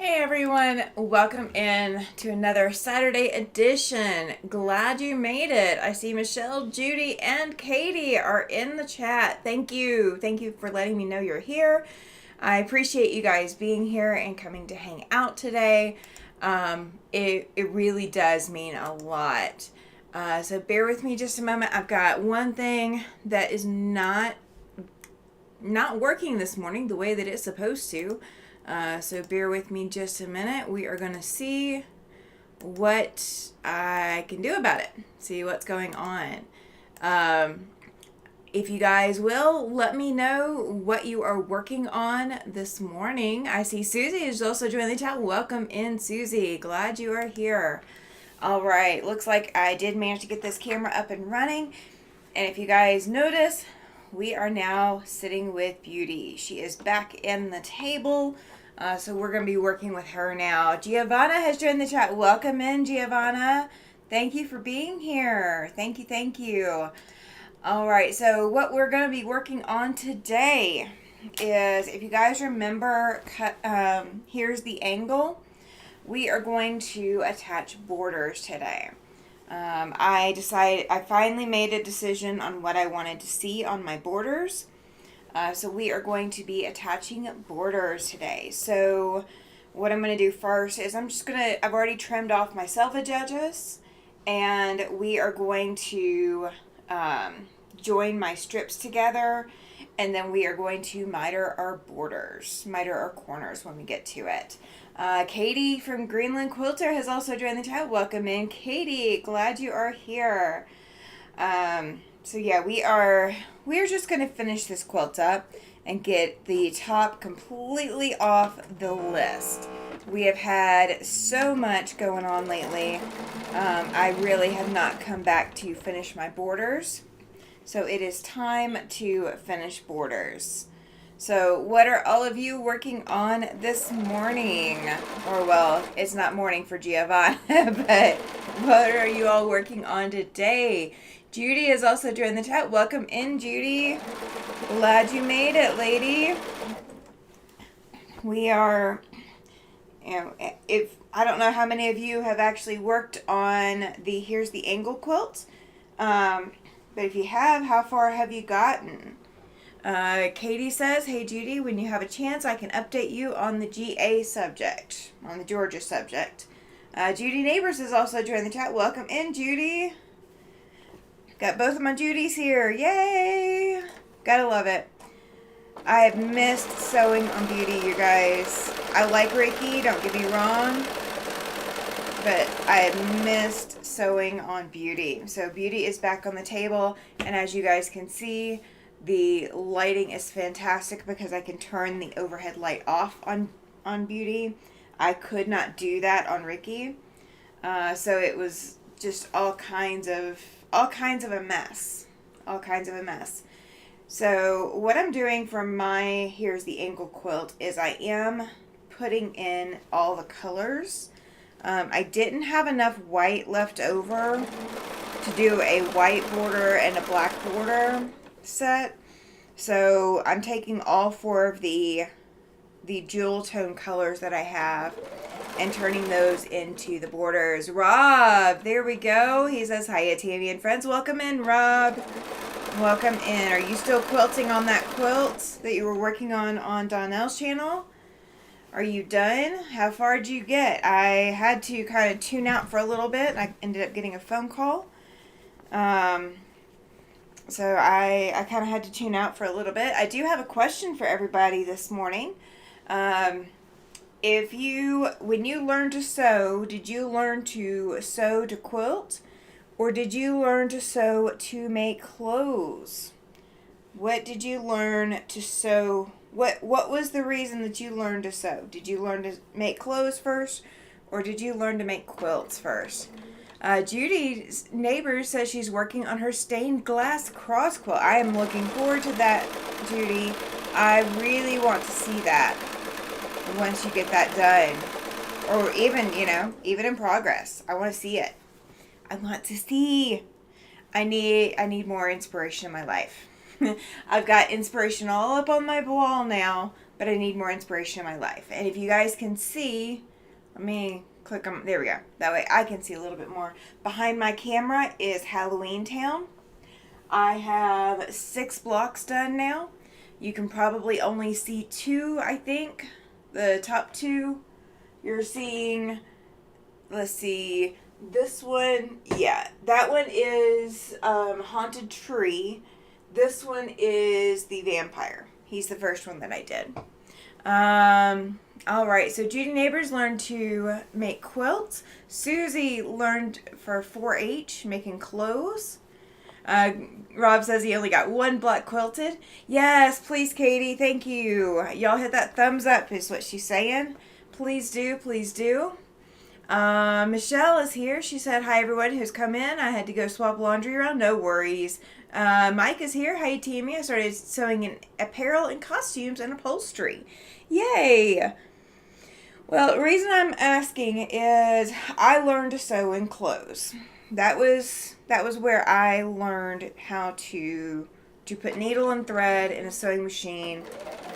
Hey everyone, welcome in to another Saturday edition. Glad you made it. I see Michelle, Judy, and Katie are in the chat. Thank you. Thank you for letting me know you're here. I appreciate you guys being here and coming to hang out today. It really does mean a lot. So bear with me just a moment. I've got one thing that is not working this morning the way that it's supposed to. So bear with me just a minute. We are going to see what I can do about it. See what's going on. If you guys will, let me know what you are working on this morning. I see Susie is also joining the chat. Welcome in, Susie. Glad you are here. All right. Looks like I did manage to get this camera up and running. And if you guys notice, we are now sitting with Beauty. She is back in the table. So we're going to be working with her now. Giovanna has joined the chat. Welcome in, Giovanna. Thank you for being here. Thank you, thank you. All right, so what we're going to be working on today is, if you guys remember, here's the angle. We are going to attach borders today. I finally made a decision on what I wanted to see on my borders. So we are going to be attaching borders today. So what I'm going to do first is I've already trimmed off my selvedge edges, and we are going to join my strips together, and then we are going to miter our corners when we get to it. Katie from Greenland Quilter has also joined the chat. Welcome in, Katie. Glad you are here. So yeah, we're just going to finish this quilt up and get the top completely off the list. We have had so much going on lately. I really have not come back to finish my borders. So it is time to finish borders. So what are all of you working on this morning? Or, well, it's not morning for Giovanna, but what are you all working on today? Judy has also joined the chat. Welcome in, Judy. Glad you made it, lady. We are, if I don't know how many of you have actually worked on the Here's the Angle quilt, but if you have, how far have you gotten? Katie says, hey Judy, when you have a chance, I can update you on the GA subject, on the Georgia subject. Judy Neighbors has also joined the chat. Welcome in, Judy. Got both of my Judys here. Yay! Gotta love it. I have missed sewing on Beauty, you guys. I like Ricky, don't get me wrong, but I have missed sewing on Beauty. So Beauty is back on the table, and as you guys can see, the lighting is fantastic because I can turn the overhead light off on Beauty. I could not do that on Ricky. So it was just all kinds of a mess. All kinds of a mess. So what I'm doing for my Here's the Angle quilt is I am putting in all the colors. I didn't have enough white left over to do a white border and a black border set. So I'm taking all four of the jewel tone colors that I have and turning those into the borders. Rob, there we go. He says, hiya, Tammy and friends. Welcome in, Rob. Welcome in. Are you still quilting on that quilt that you were working on Donnell's channel? Are you done? How far did you get? I had to kind of tune out for a little bit. I ended up getting a phone call. So I kind of had to tune out for a little bit. I do have a question for everybody this morning. When you learned to sew, did you learn to sew to quilt? Or did you learn to sew to make clothes? What did you learn to sew? What was the reason that you learned to sew? Did you learn to make clothes first? Or did you learn to make quilts first? Judy's neighbor says she's working on her stained glass cross quilt. I am looking forward to that, Judy. I really want to see that once you get that done. Or even, even in progress. I want to see it. I want to see. I need more inspiration in my life. I've got inspiration all up on my wall now, but I need more inspiration in my life. And if you guys can see, let me click on, there we go. That way I can see a little bit more. Behind my camera is Halloween Town. I have 6 blocks done now. You can probably only see 2, I think. The top 2. You're seeing, let's see, this one, yeah, that one is Haunted Tree. This one is the Vampire. He's the first one that I did. All right, so Judy Neighbors learned to make quilts. Susie learned for 4-H, making clothes. Rob says he only got 1 block quilted. Yes, please, Katie, thank you. Y'all hit that thumbs up is what she's saying. Please do, please do. Michelle is here. She said, hi everyone who's come in. I had to go swap laundry around. No worries. Mike is here. Hi, Tammy. I started sewing in apparel and costumes and upholstery. Yay! Well, the reason I'm asking is I learned to sew in clothes. That was where I learned how to put needle and thread in a sewing machine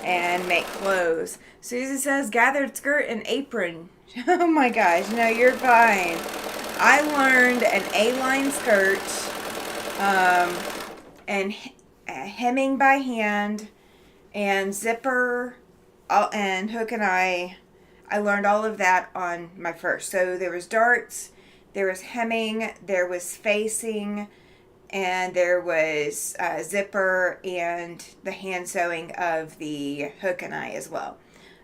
and make clothes. Susie says, gathered skirt and apron. Oh my gosh, no, you're fine. I learned an A-line skirt, and hemming by hand, and zipper, and hook and eye. I learned all of that on my first. So there was darts, there was hemming, there was facing, and there was zipper and the hand sewing of the hook and eye as well.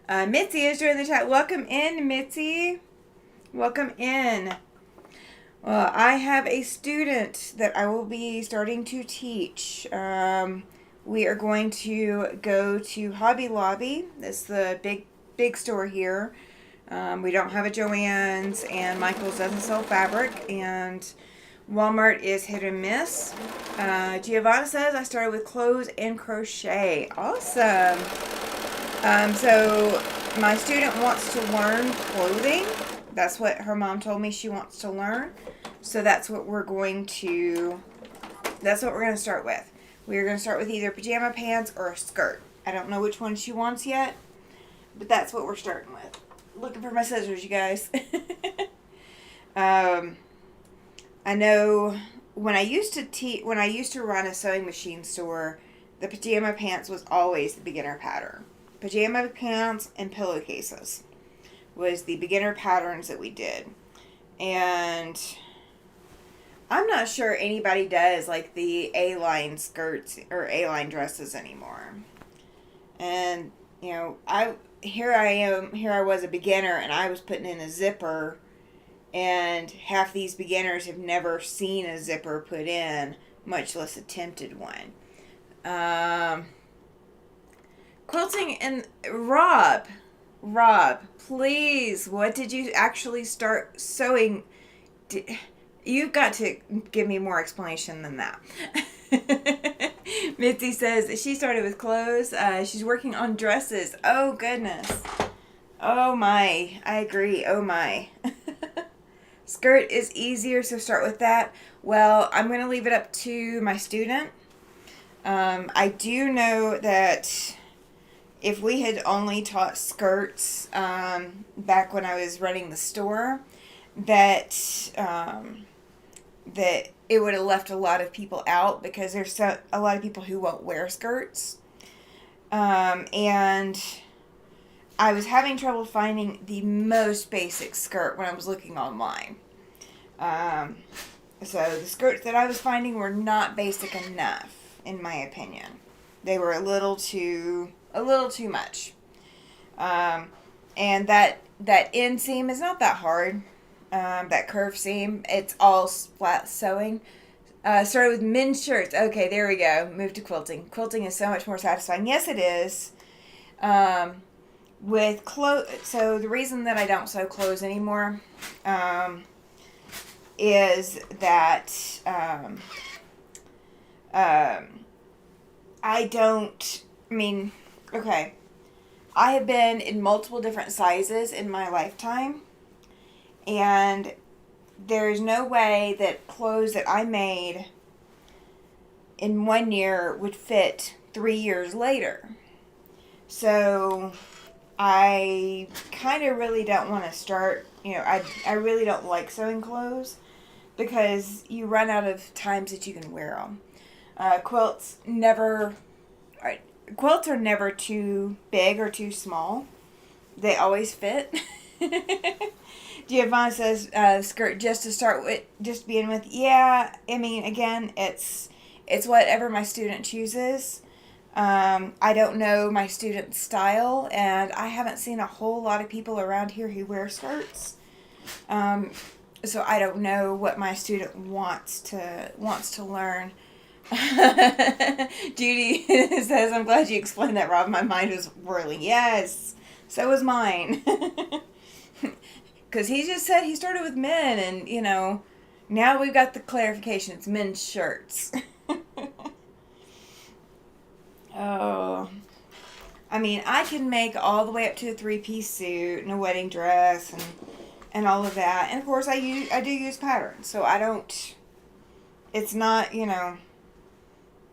Mitzi is joining the chat. Welcome in, Mitzi. Welcome in. Well, I have a student that I will be starting to teach. We are going to go to Hobby Lobby. That's the big store here. We don't have a Joann's, and Michael's doesn't sell fabric, and Walmart is hit and miss. Giovanna says, I started with clothes and crochet. Awesome. So my student wants to learn clothing. That's what her mom told me she wants to learn. So that's what we're going to that's what we're going to start with. We're going to start with either pajama pants or a skirt. I don't know which one she wants yet, but that's what we're starting with. Looking for my scissors, you guys. I know when I used to run a sewing machine store, the pajama pants was always the beginner pattern. Pajama pants and pillowcases was the beginner patterns that we did. And I'm not sure anybody does like the A-line skirts or A-line dresses anymore. And, you know, here I was a beginner and I was putting in a zipper, and half these beginners have never seen a zipper put in, much less attempted one. Quilting and Rob, please, what did you actually start sewing? You've got to give me more explanation than that. Mitzi says she started with clothes. She's working on dresses. Oh, goodness. Oh, my. I agree. Oh, my. Skirt is easier, so start with that. Well, I'm going to leave it up to my student. I do know that if we had only taught skirts back when I was running the store, that it would have left a lot of people out, because there's a lot of people who won't wear skirts. And I was having trouble finding the most basic skirt when I was looking online. So the skirts that I was finding were not basic enough, in my opinion. They were a little too much. And that inseam is not that hard. That curve seam, it's all flat sewing. Started with men's shirts. Okay, there we go. Moved to quilting. Quilting is so much more satisfying. Yes, it is. With clothes, so the reason that I don't sew clothes anymore, is that I have been in multiple different sizes in my lifetime, and there's no way that clothes that I made in 1 year would fit 3 years later. So I kind of really don't want to start, I really don't like sewing clothes, because you run out of times that you can wear them. Quilts are never too big or too small. They always fit. Giovanna says skirt just to begin with. Yeah, I mean, again, it's whatever my student chooses. I don't know my student's style, and I haven't seen a whole lot of people around here who wear skirts. So I don't know what my student wants to learn. Judy says, I'm glad you explained that, Rob. My mind was whirling. Yes, so was mine. Because he just said he started with men, and, now we've got the clarification. It's men's shirts. Oh. I mean, I can make all the way up to a 3-piece suit and a wedding dress and all of that. And, of course, I do use patterns. So I don't... It's not,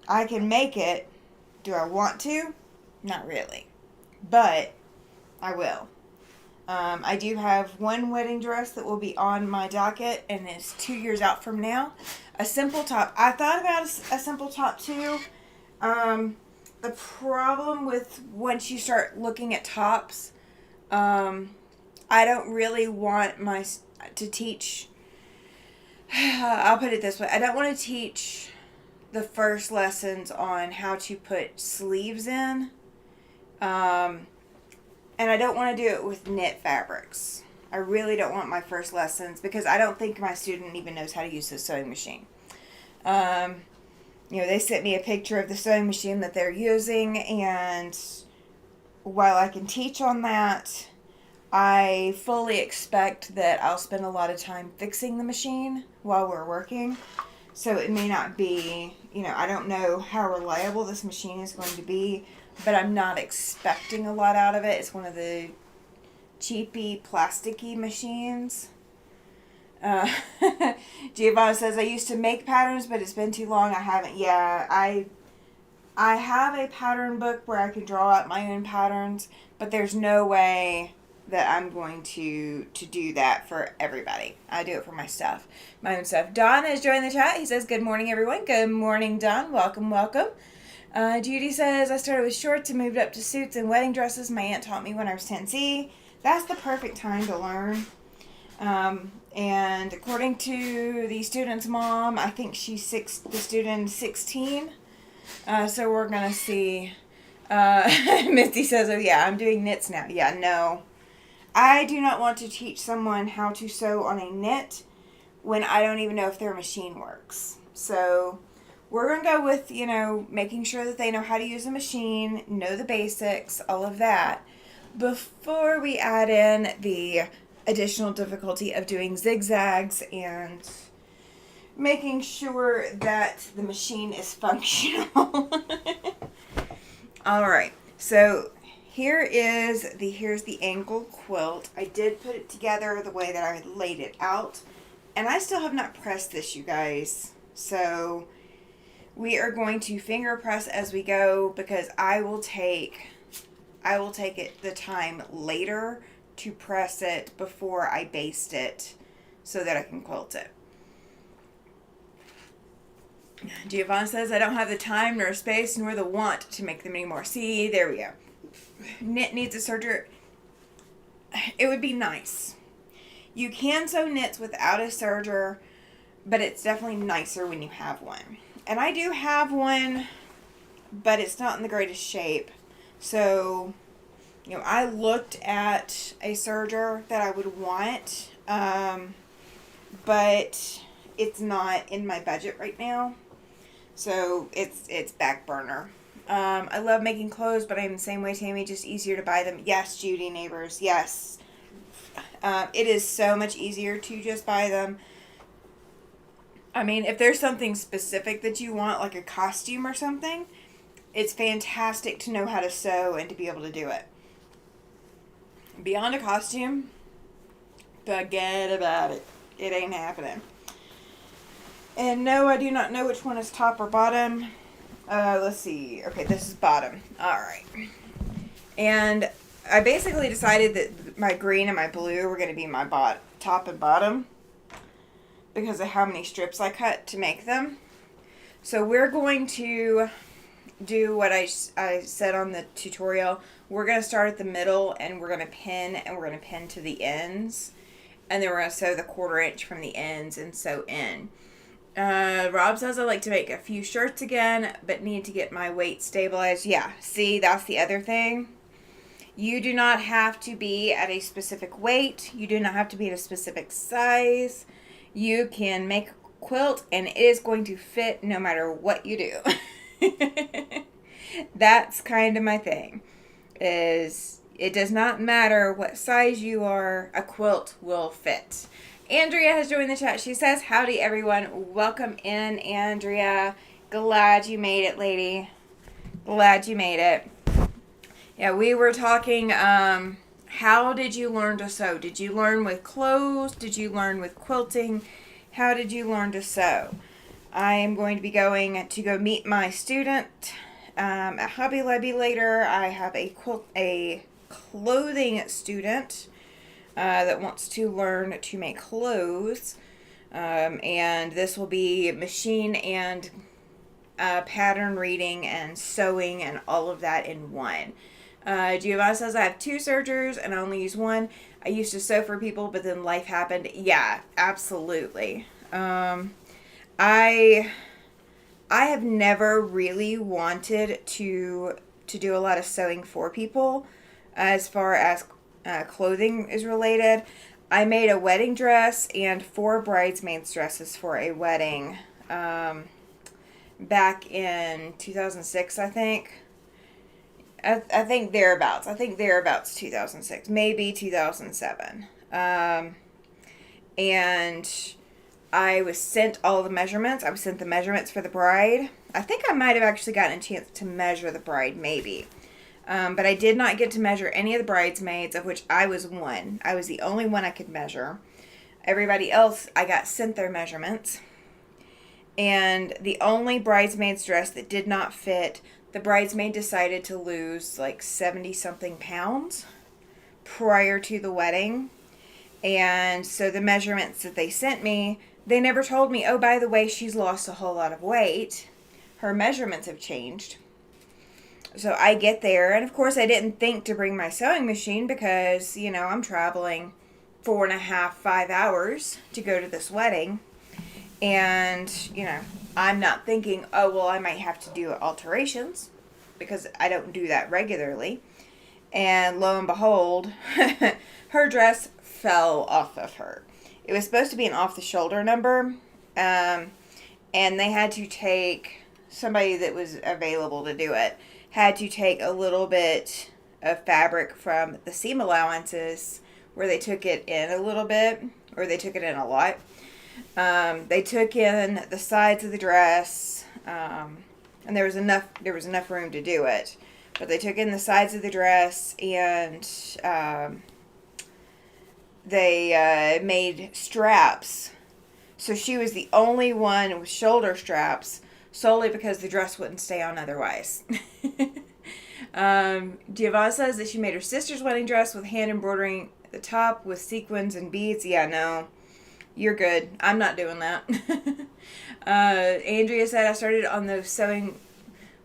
I can make it. Do I want to? Not really. But I will. I do have one wedding dress that will be on my docket, and it's 2 years out from now. A simple top. I thought about a simple top, too. The problem with once you start looking at tops, I don't really want to teach... I'll put it this way. I don't want to teach the first lessons on how to put sleeves in. And I don't want to do it with knit fabrics. I really don't want my first lessons, because I don't think my student even knows how to use the sewing machine. They sent me a picture of the sewing machine that they're using, and while I can teach on that, I fully expect that I'll spend a lot of time fixing the machine while we're working. So it may not be, I don't know how reliable this machine is going to be, but I'm not expecting a lot out of it. It's one of the cheapy, plasticky machines. Uh, Giovanna says, I used to make patterns, but it's been too long. I haven't. Yeah, I have a pattern book where I can draw out my own patterns, but there's no way that I'm going to do that for everybody. I do it for my own stuff. Don has joined the chat. He says, good morning, everyone. Good morning, Don. Welcome, welcome. Judy says, I started with shorts and moved up to suits and wedding dresses. My aunt taught me when I was 10. See, that's the perfect time to learn. And according to the student's mom, I think the student 16. So we're going to see. Misty says, oh yeah, I'm doing knits now. Yeah, no. I do not want to teach someone how to sew on a knit when I don't even know if their machine works. So we're going to go with, making sure that they know how to use a machine, know the basics, all of that, before we add in the additional difficulty of doing zigzags and making sure that the machine is functional. All right, so here's the ankle quilt. I did put it together the way that I laid it out, and I still have not pressed this, you guys. So we are going to finger press as we go, because I will take it the time later to press it before I baste it so that I can quilt it. Giovanna says, I don't have the time nor space nor the want to make them anymore. See, there we go. Knit needs a serger. It would be nice. You can sew knits without a serger, but it's definitely nicer when you have one. And I do have one, but it's not in the greatest shape. So, I looked at a serger that I would want, but it's not in my budget right now. So it's back burner. I love making clothes, but I'm the same way, Tammy. Just easier to buy them. Yes, Judy, neighbors. Yes. It is so much easier to just buy them. I mean, if there's something specific that you want, like a costume or something, it's fantastic to know how to sew and to be able to do it. Beyond a costume, forget about it. It ain't happening. And no, I do not know which one is top or bottom. Let's see. Okay, this is bottom. Alright. And I basically decided that my green and my blue were going to be my top and bottom, because of how many strips I cut to make them. So we're going to do what I said on the tutorial. We're going to start at the middle, and we're going to pin, and we're going to pin to the ends. And then we're going to sew the 1/4 inch from the ends and sew in. Rob says, I like to make a few shirts again, but need to get my weight stabilized. Yeah, see, that's the other thing. You do not have to be at a specific weight. You do not have to be at a specific size. You can make a quilt, and it is going to fit no matter what you do. That's kind of my thing. It does not matter what size you are, a quilt will fit. Andrea has joined the chat. She says, howdy, everyone. Welcome in, Andrea. Glad you made it, lady. Glad you made it. Yeah, we were talking, how did you learn to sew? Did you learn with clothes? Did you learn with quilting? How did you learn to sew? I am going to be going to go meet my student at Hobby Lobby later. I have a clothing student that wants to learn to make clothes, and this will be machine and pattern reading and sewing and all of that in one. Giovanna says, I have 2 sergers and I only use one. I used to sew for people, but then life happened. Yeah, absolutely. I have never really wanted to do a lot of sewing for people as far as clothing is related. I made a wedding dress and 4 bridesmaids dresses for a wedding back in 2006, I think. I think thereabouts. I think thereabouts 2006, maybe 2007. And I was sent all the measurements. I was sent the measurements for the bride. I think I might have actually gotten a chance to measure the bride, maybe. But I did not get to measure any of the bridesmaids, of which I was one. I was the only one I could measure. Everybody else, I got sent their measurements. And the only bridesmaid's dress that did not fit, the bridesmaid decided to lose like 70 something pounds prior to the wedding. And so the measurements that they sent me, they never told me, oh, by the way, she's lost a whole lot of weight. Her measurements have changed. So I get there, and of course I didn't think to bring my sewing machine because, you know, I'm traveling 4.5, 5 hours to go to this wedding. And, you know, I'm not thinking, oh, well, I might have to do alterations because I don't do that regularly. And lo and behold, her dress fell off of her. It was supposed to be an off-the-shoulder number, and they had to take, somebody that was available to do it, had to take a little bit of fabric from the seam allowances where they took it in a little bit, or they took it in a lot. They took in the sides of the dress, and there was enough room to do it. But they took in the sides of the dress, and they made straps. So she was the only one with shoulder straps, solely because the dress wouldn't stay on otherwise. Giovanna says that she made her sister's wedding dress with hand embroidering at the top with sequins and beads. Yeah, no. You're good. I'm not doing that. Andrea said, I started on the sewing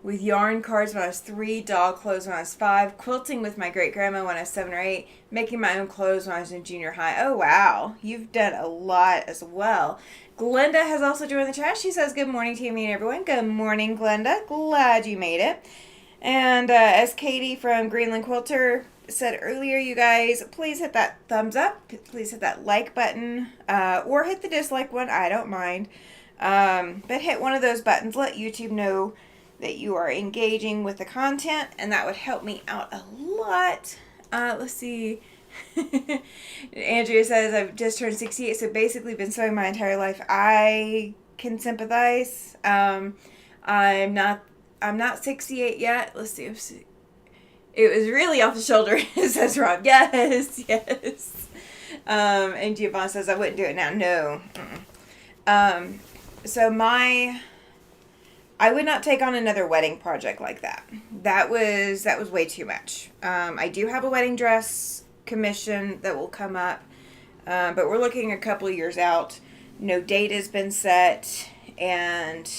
with yarn cards when I was 3, doll clothes when I was 5, quilting with my great-grandma when I was 7 or 8, making my own clothes when I was in junior high. Oh, wow. You've done a lot as well. Glenda has also joined the chat. She says, good morning, Tammy and everyone. Good morning, Glenda. Glad you made it. And as Katie from Greenland Quilter said earlier, you guys, please hit that thumbs up. Please hit that like button, or hit the dislike one. I don't mind. But hit one of those buttons. Let YouTube know that you are engaging with the content, and that would help me out a lot. Let's see. Andrea says, I've just turned 68, so basically been sewing my entire life. I can sympathize. I'm not 68 yet. Let's see. It was really off the shoulder, says Rob. Yes, yes. And Giovanna says, I wouldn't do it now. No. So I would not take on another wedding project like that. That was way too much. I do have a wedding dress commission that will come up, but we're looking a couple of years out. No date has been set, and,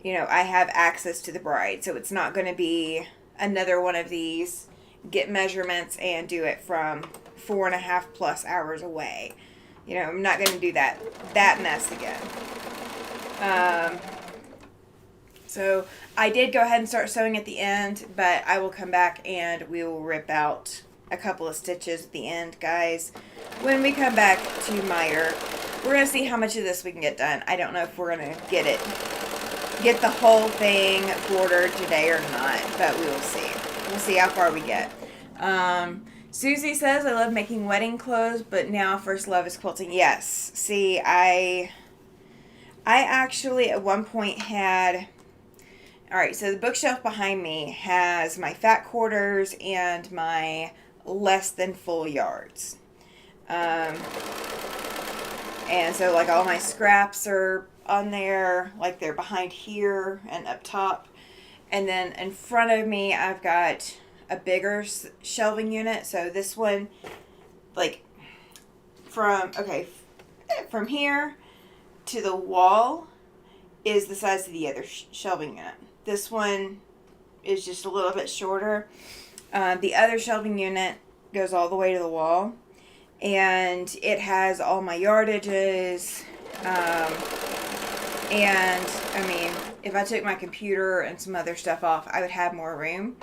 you know, I have access to the bride, so it's not going to be another one of these, get measurements and do it from 4.5 plus hours away. You know, I'm not going to do that mess again. So I did go ahead and start sewing at the end, but I will come back and we will rip out a couple of stitches at the end, guys. When we come back to Meyer, we're going to see how much of this we can get done. I don't know if we're going to get the whole thing bordered today or not, but we will see. We'll see how far we get. Susie says, I love making wedding clothes, but now first love is quilting. Yes. See, I actually at one point had... Alright, so the bookshelf behind me has my fat quarters and my less than full yards. And so like all my scraps are on there, like they're behind here and up top. And then in front of me, I've got a bigger shelving unit. So this one, like from here to the wall is the size of the other shelving unit. This one is just a little bit shorter. The other shelving unit goes all the way to the wall, and it has all my yardages. And I mean, if I took my computer and some other stuff off, I would have more room.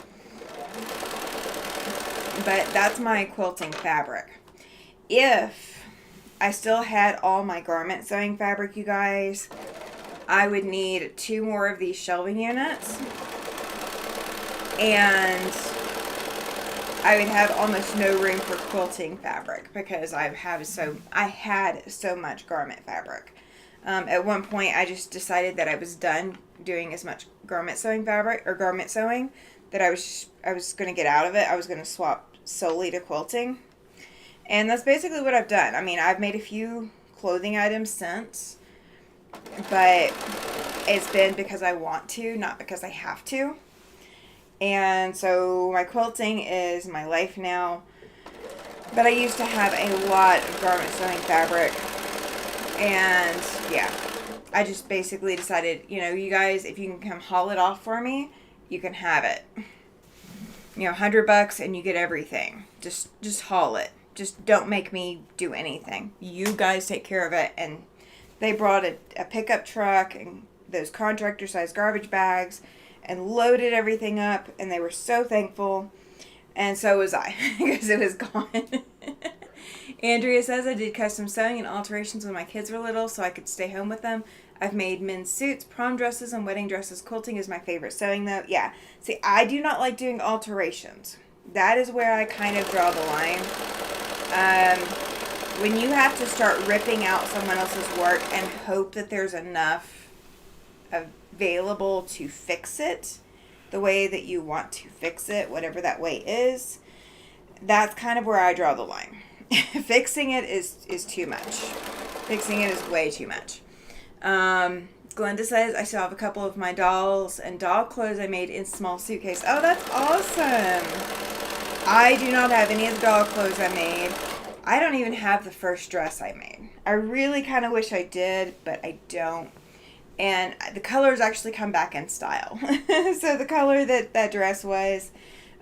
But that's my quilting fabric. If I still had all my garment sewing fabric, you guys, I would need 2 more of these shelving units, and I would have almost no room for quilting fabric because I had so much garment fabric. At one point, I just decided that I was done doing as much garment sewing fabric or garment sewing that I was going to get out of it. I was going to swap solely to quilting. And that's basically what I've done. I mean, I've made a few clothing items since, but it's been because I want to, not because I have to. And so my quilting is my life now. But I used to have a lot of garment sewing fabric. And yeah, I just basically decided, you guys, if you can come haul it off for me, you can have it. $100 and you get everything. Just haul it. Just don't make me do anything. You guys take care of it. And they brought a pickup truck and those contractor sized garbage bags and loaded everything up, and they were so thankful. And so was I, because it was gone. Andrea says, I did custom sewing and alterations when my kids were little so I could stay home with them. I've made men's suits, prom dresses, and wedding dresses. Quilting is my favorite sewing, though. Yeah. See, I do not like doing alterations. That is where I kind of draw the line. When you have to start ripping out someone else's work and hope that there's enough available to fix it the way that you want to fix it, whatever that way is, that's kind of where I draw the line. Fixing it is too much. Fixing it is way too much. Glenda says, I still have a couple of my dolls and doll clothes I made in small suitcase. Oh, that's awesome. I do not have any of the doll clothes I made. I don't even have the first dress I made. I really kind of wish I did, but I don't. And the colors actually come back in style. So the color that dress was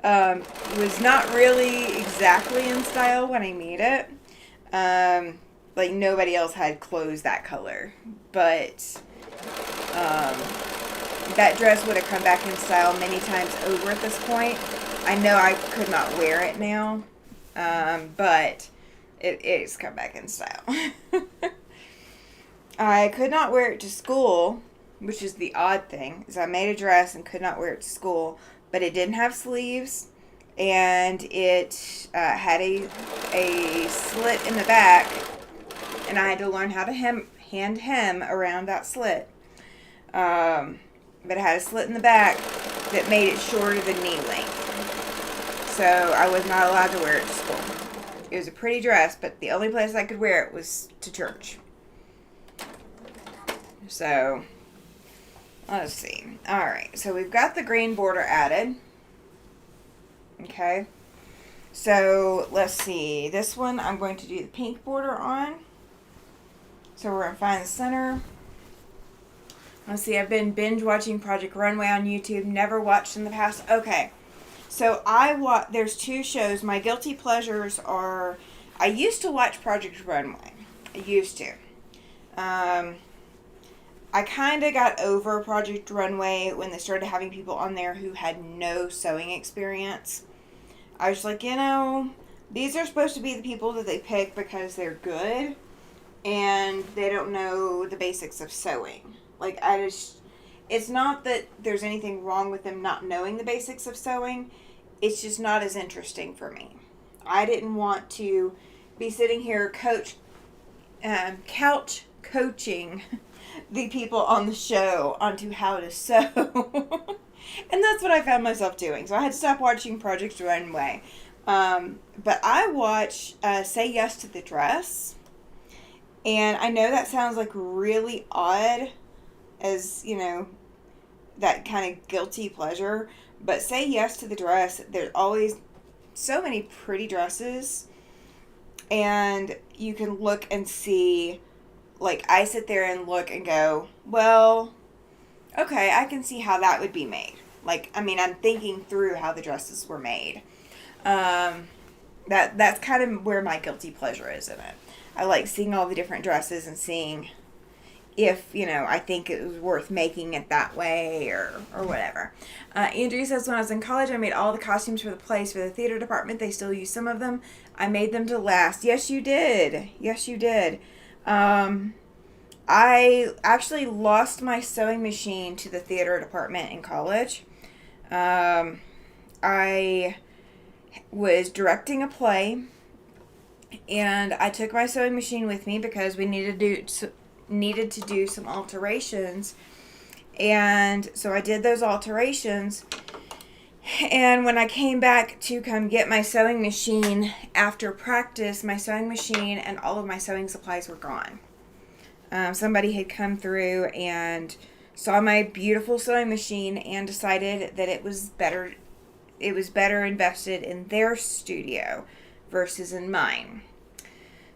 not really exactly in style when I made it. Like nobody else had clothes that color. But that dress would have come back in style many times over at this point. I know I could not wear it now. But it's come back in style. I could not wear it to school, which is the odd thing, is I made a dress and could not wear it to school, but it didn't have sleeves, and it had a slit in the back, and I had to learn how to hand hem around that slit. But it had a slit in the back that made it shorter than knee length, so I was not allowed to wear it to school. It was a pretty dress, but the only place I could wear it was to church. So, let's see. Alright, so we've got the green border added. Okay. So, let's see. This one I'm going to do the pink border on. So, we're going to find the center. Let's see, I've been binge watching Project Runway on YouTube. Never watched in the past. Okay. So, there's two shows. My guilty pleasures are... I used to watch Project Runway. I used to. I kind of got over Project Runway when they started having people on there who had no sewing experience. I was like, these are supposed to be the people that they pick because they're good and they don't know the basics of sewing. Like, it's not that there's anything wrong with them not knowing the basics of sewing. It's just not as interesting for me. I didn't want to be sitting here couch coaching the people on the show onto how to sew. And that's what I found myself doing. So I had to stop watching Project Runway. But I watch Say Yes to the Dress. And I know that sounds like really odd as, that kind of guilty pleasure. But Say Yes to the Dress, there's always so many pretty dresses. And you can look and see... Like, I sit there and look and go, well, okay, I can see how that would be made. Like, I mean, I'm thinking through how the dresses were made. That's kind of where my guilty pleasure is in it. I like seeing all the different dresses and seeing if, I think it was worth making it that way or whatever. Andrea says, when I was in college, I made all the costumes for the plays for the theater department. They still use some of them. I made them to last. Yes, you did. Yes, you did. I actually lost my sewing machine to the theater department in college. I was directing a play, and I took my sewing machine with me because we needed to do some alterations. And so I did those alterations, And when I came back to come get my sewing machine after practice, my sewing machine and all of my sewing supplies were gone. Somebody had come through and saw my beautiful sewing machine and decided that it was better invested in their studio versus in mine.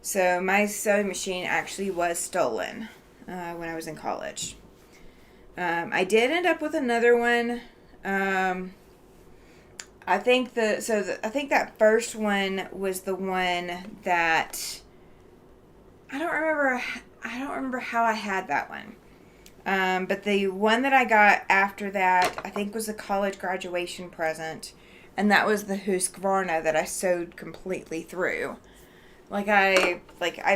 So my sewing machine actually was stolen when I was in college. I did end up with another one. I think that first one was the one that I don't remember how I had that one. But the one that I got after that, I think, was a college graduation present, and that was the Husqvarna that I sewed completely through. I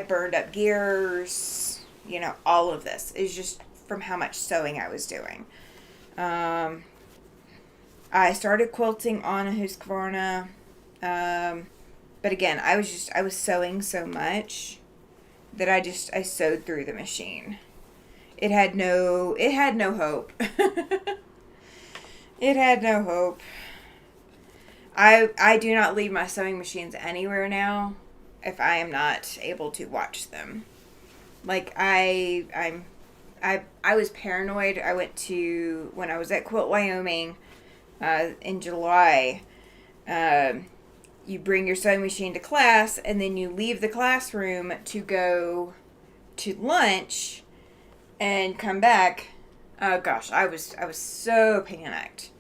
burned up gears, all of this is just from how much sewing I was doing. I started quilting on a Husqvarna, but again, I was sewing so much that I sewed through the machine. It had no hope. It had no hope. I do not leave my sewing machines anywhere now if I am not able to watch them. I was paranoid. I went to, when I was at Quilt Wyoming in July, you bring your sewing machine to class and then you leave the classroom to go to lunch and come back. Oh gosh, I was so panicked.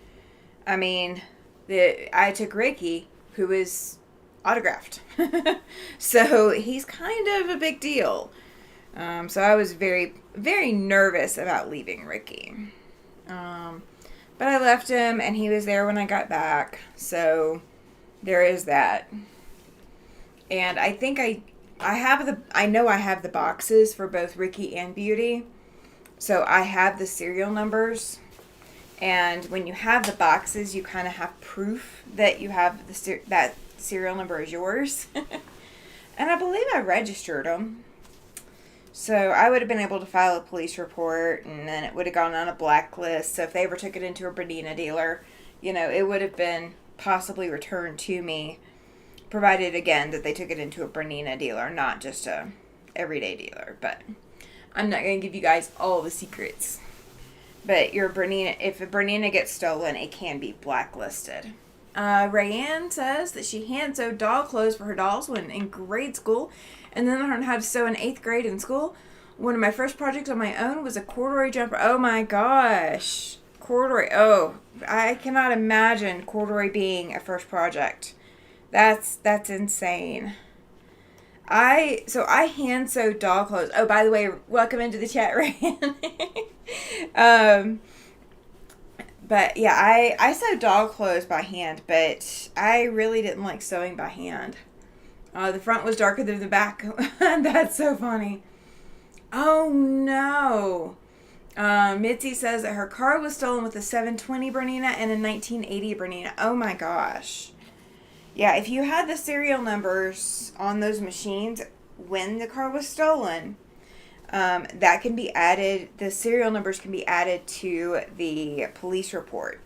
I mean, I took Ricky, who is autographed. So he's kind of a big deal. So I was very, very nervous about leaving Ricky. But I left him and he was there when I got back. So there is that. And I think I know I have the boxes for both Ricky and Beauty. So I have the serial numbers. And when you have the boxes, you kind of have proof that you have that serial number is yours. And I believe I registered them. So I would have been able to file a police report, and then it would have gone on a blacklist. So if they ever took it into a Bernina dealer, it would have been possibly returned to me, provided, again, that they took it into a Bernina dealer, not just a everyday dealer. But I'm not going to give you guys all the secrets. But if a Bernina gets stolen, it can be blacklisted. Rayanne says that she hand sewed doll clothes for her dolls when in grade school, and then learned how to sew in 8th grade in school. One of my first projects on my own was a corduroy jumper. Oh my gosh. Corduroy. Oh, I cannot imagine corduroy being a first project. That's insane. I hand sewed doll clothes. Oh, by the way, welcome into the chat, Rayanne. But yeah, I sewed doll clothes by hand, but I really didn't like sewing by hand. The front was darker than the back. That's so funny. Oh no. Mitzi says that her car was stolen with a 720 Bernina and a 1980 Bernina. Oh my gosh. Yeah, if you had the serial numbers on those machines when the car was stolen, that can be added, the serial numbers can be added to the police report.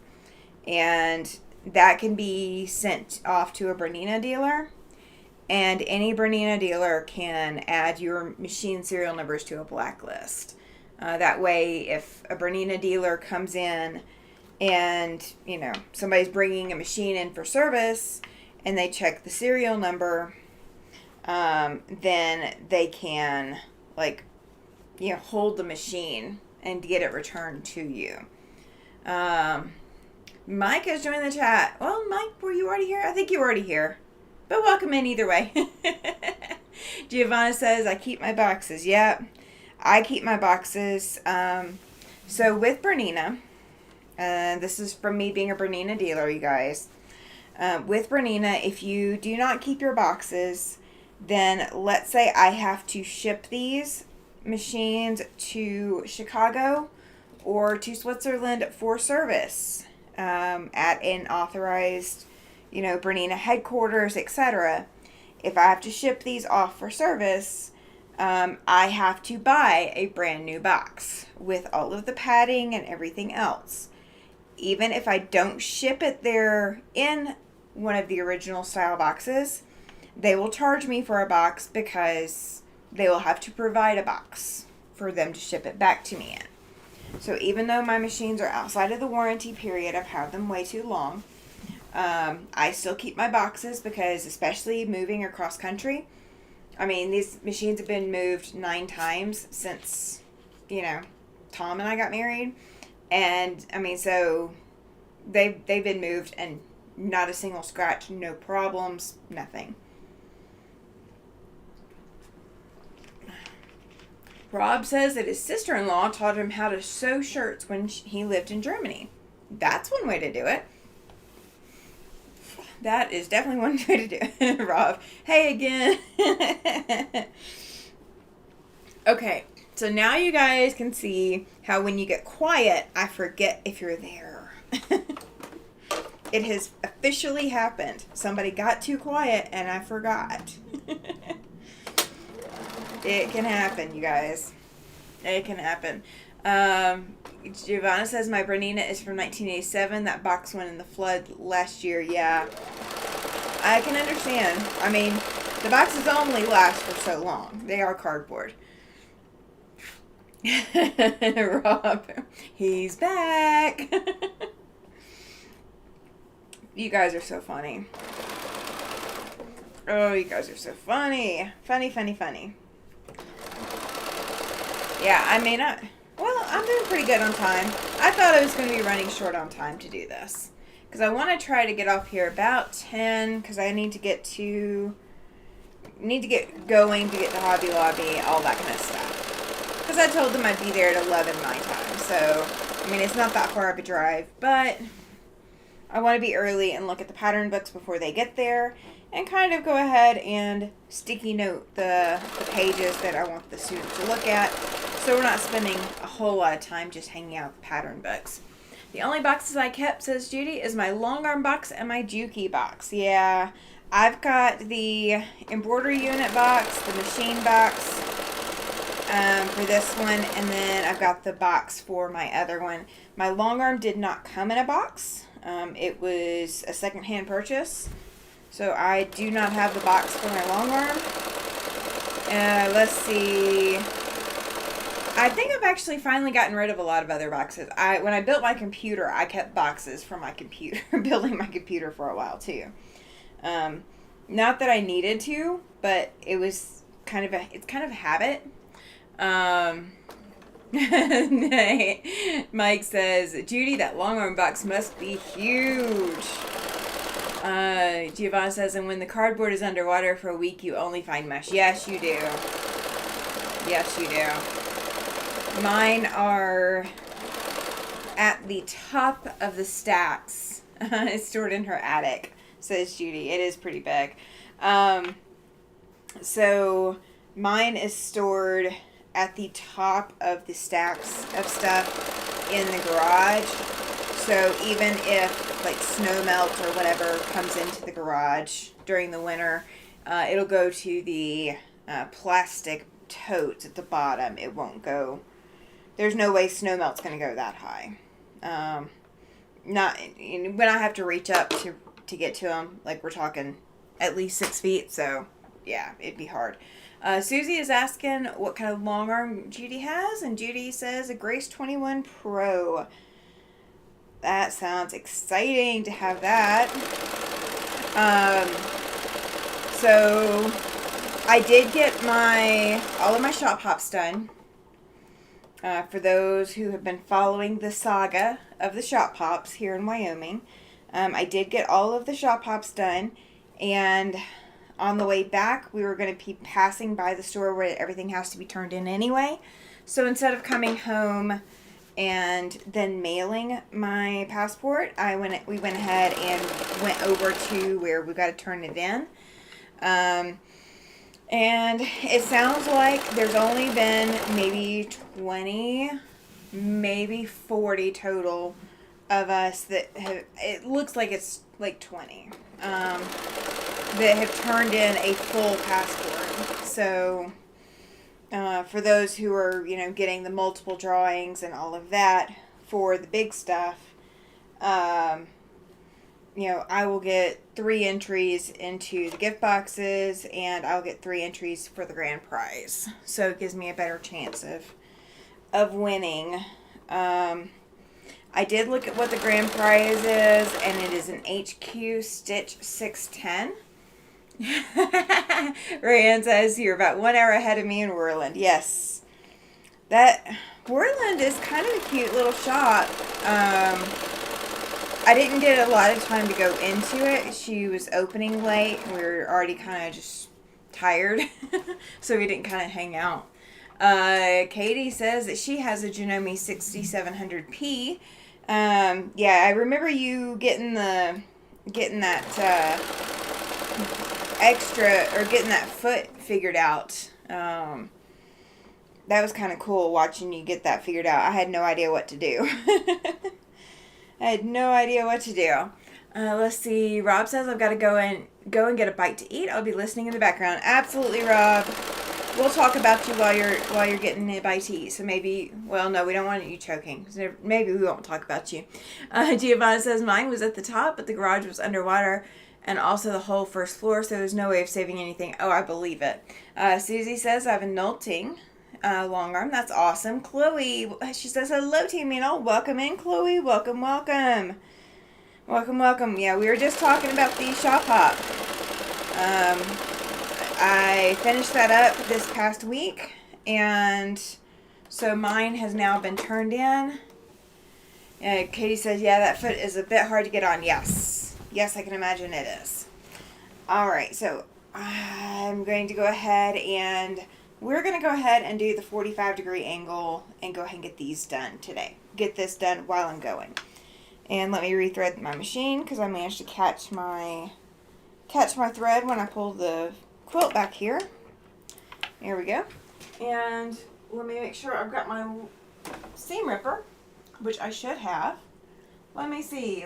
And that can be sent off to a Bernina dealer. And any Bernina dealer can add your machine serial numbers to a blacklist. That way, if a Bernina dealer comes in and, somebody's bringing a machine in for service and they check the serial number, then they can, hold the machine and get it returned to you. Mike has joined the chat. Well, Mike, were you already here? I think you were already here. But welcome in either way. Giovanna says, I keep my boxes. Yep, I keep my boxes. So with Bernina, this is from me being a Bernina dealer, you guys. With Bernina, if you do not keep your boxes, then let's say I have to ship these machines to Chicago or to Switzerland for service at an authorized Bernina headquarters, etc. If I have to ship these off for service, I have to buy a brand new box with all of the padding and everything else. even if I don't ship it there in one of the original style boxes, they will charge me for a box because they will have to provide a box for them to ship it back to me in. So even though my machines are outside of the warranty period, I've had them way too long, I still keep my boxes because, especially moving across country, I mean, these machines have been moved 9 times since, Tom and I got married. And, I mean, so they've been moved and not a single scratch, no problems, nothing. Rob says that his sister-in-law taught him how to sew shirts when he lived in Germany. That's one way to do it. That is definitely one way to do it, Rob. Hey again. Okay, so now you guys can see how when you get quiet, I forget if you're there. It has officially happened. Somebody got too quiet and I forgot. It can happen, you guys. It can happen. Giovanna says my Bernina is from 1987. That box went in the flood last year. Yeah. I can understand. I mean, the boxes only last for so long. They are cardboard. Rob, he's back. You guys are so funny. Oh, you guys are so funny. Funny, funny, funny. Yeah, I mean, I'm doing pretty good on time. I thought I was going to be running short on time to do this. Because I want to try to get off here about 10, because I need to get going to get to Hobby Lobby, all that kind of stuff. Because I told them I'd be there at 11 my time. So, I mean, it's not that far of a drive, but I want to be early and look at the pattern books before they get there. And kind of go ahead and sticky note the pages that I want the student to look at. So we're not spending a whole lot of time just hanging out with pattern books. The only boxes I kept, says Judy, is my long arm box and my Juki box. Yeah, I've got the embroidery unit box, the machine box for this one, and then I've got the box for my other one. My long arm did not come in a box. It was a secondhand purchase. So I do not have the box for my long arm. Let's see. I think I've actually finally gotten rid of a lot of other boxes. When I built my computer, I kept boxes for my computer, building my computer for a while too. Not that I needed to, but it was it's kind of a habit. Mike says, Judy, that long arm box must be huge. Giovanna says, and when the cardboard is underwater for a week, you only find mush. Yes, you do. Yes, you do. Mine are at the top of the stacks. It's stored in her attic, says Judy. It is pretty big. So mine is stored at the top of the stacks of stuff in the garage. So even if like snow melt or whatever comes into the garage during the winter, it'll go to the plastic totes at the bottom. It won't go. There's no way snow melt's going to go that high. Not when I have to reach up to get to them. Like we're talking at least 6 feet. So yeah, it'd be hard. Susie is asking what kind of long arm Judy has, and Judy says a Grace 21 Pro. That sounds exciting to have that. So I did get all of my shop hops done. For those who have been following the saga of the shop hops here in Wyoming, I did get all of the shop hops done, and on the way back, we were going to be passing by the store where everything has to be turned in anyway. So instead of coming home and then mailing my passport, we went ahead and went over to where we got to turn it in. And it sounds like there's only been maybe 20, maybe 40 total of us that have, it looks like it's like 20, that have turned in a full passport. So for those who are, getting the multiple drawings and all of that for the big stuff, I will get 3 entries into the gift boxes, and I'll get 3 entries for the grand prize. So it gives me a better chance of winning. I did look at what the grand prize is, and it is an HQ Stitch 610. Rayanne says you're about 1 hour ahead of me in Worland. Yes. That Worland is kind of a cute little shop. I didn't get a lot of time to go into it. She was opening late, and we were already kind of just tired, so we didn't kind of hang out. Katie says that she has a Janome 6700P. Yeah, I remember you getting that extra, or getting that foot figured out. That was kind of cool watching you get that figured out. I had no idea what to do. I had no idea what to do. Let's see. Rob says I've got to go and get a bite to eat. I'll be listening in the background. Absolutely, Rob. We'll talk about you while you're getting a bite to eat. So maybe, well, no, we don't want you choking. So maybe we won't talk about you. Giovanna says mine was at the top, but the garage was underwater, and also the whole first floor, so there's no way of saving anything. Oh, I believe it. Susie says I have a nulting long arm. That's awesome. Chloe, she says hello to me, and I'll welcome in, Chloe. Welcome, welcome. Welcome, welcome. Yeah, we were just talking about the shop hop. I finished that up this past week, and so mine has now been turned in. Katie says, yeah, that foot is a bit hard to get on. Yes. Yes, I can imagine it is. Alright, so I'm going to go ahead and we're going to go ahead and do the 45-degree angle and go ahead and get these done today. Get this done while I'm going. And let me rethread my machine, because I managed to catch my thread when I pulled the quilt back here. There we go. And let me make sure I've got my seam ripper, which I should have. Let me see.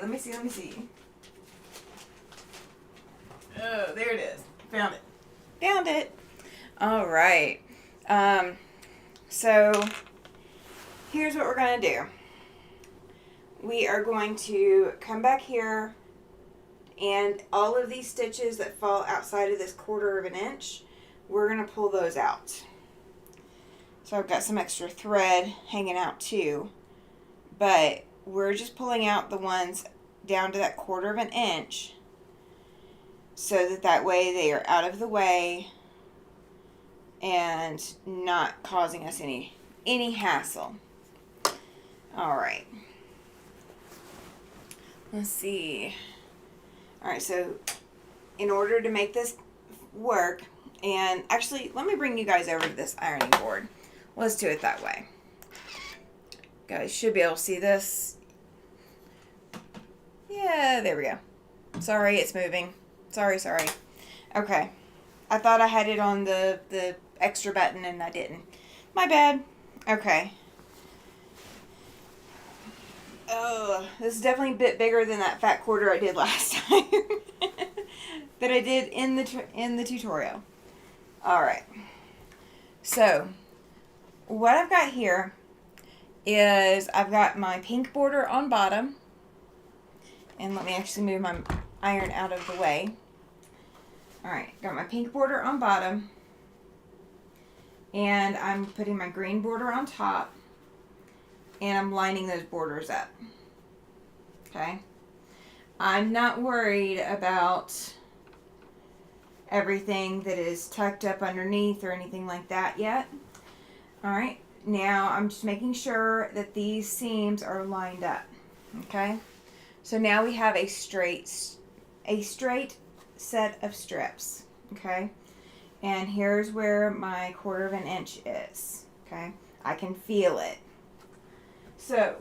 Oh, there it is. Found it. All right. So here's what we're going to do. We are going to come back here, and all of these stitches that fall outside of this 1/4 of an inch, we're going to pull those out. So I've got some extra thread hanging out too, but we're just pulling out the ones down to that 1/4 of an inch, so that way they are out of the way and not causing us any hassle. All right. Let's see. All right, so in order to make this work, and actually, let me bring you guys over to this ironing board. Let's do it that way. Guys should be able to see this. Yeah, there we go. Sorry, it's moving. Sorry. Okay. I thought I had it on the extra button, and I didn't. My bad. Okay. Oh, this is definitely a bit bigger than that fat 1/4 I did last time. That I did in the tutorial. Alright. So, what I've got here is I've got my pink border on bottom. And let me actually move my iron out of the way. Alright, got my pink border on bottom. And I'm putting my green border on top. And I'm lining those borders up. Okay? I'm not worried about everything that is tucked up underneath or anything like that yet. Alright, now I'm just making sure that these seams are lined up. Okay? So now we have a straight set of strips. Okay? And here's where my 1/4 of an inch is. Okay? I can feel it. So,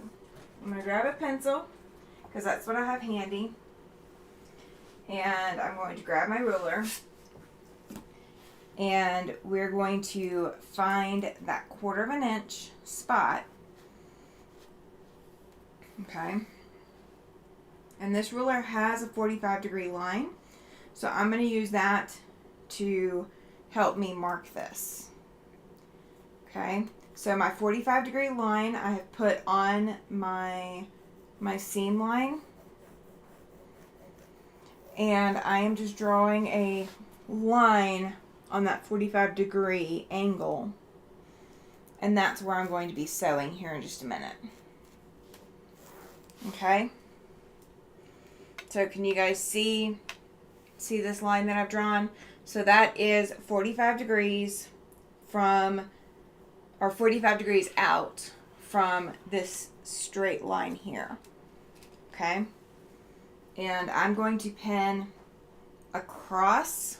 I'm going to grab a pencil, because that's what I have handy. And I'm going to grab my ruler. And we're going to find that 1/4 of an inch spot. Okay. And this ruler has a 45-degree line. So I'm going to use that to help me mark this. Okay. So my 45-degree line I have put on my my seam line. And I am just drawing a line on that 45-degree angle. And that's where I'm going to be sewing here in just a minute. Okay? So can you guys see this line that I've drawn? So that is 45 degrees from, or 45 degrees out from this straight line here. Okay? And I'm going to pin across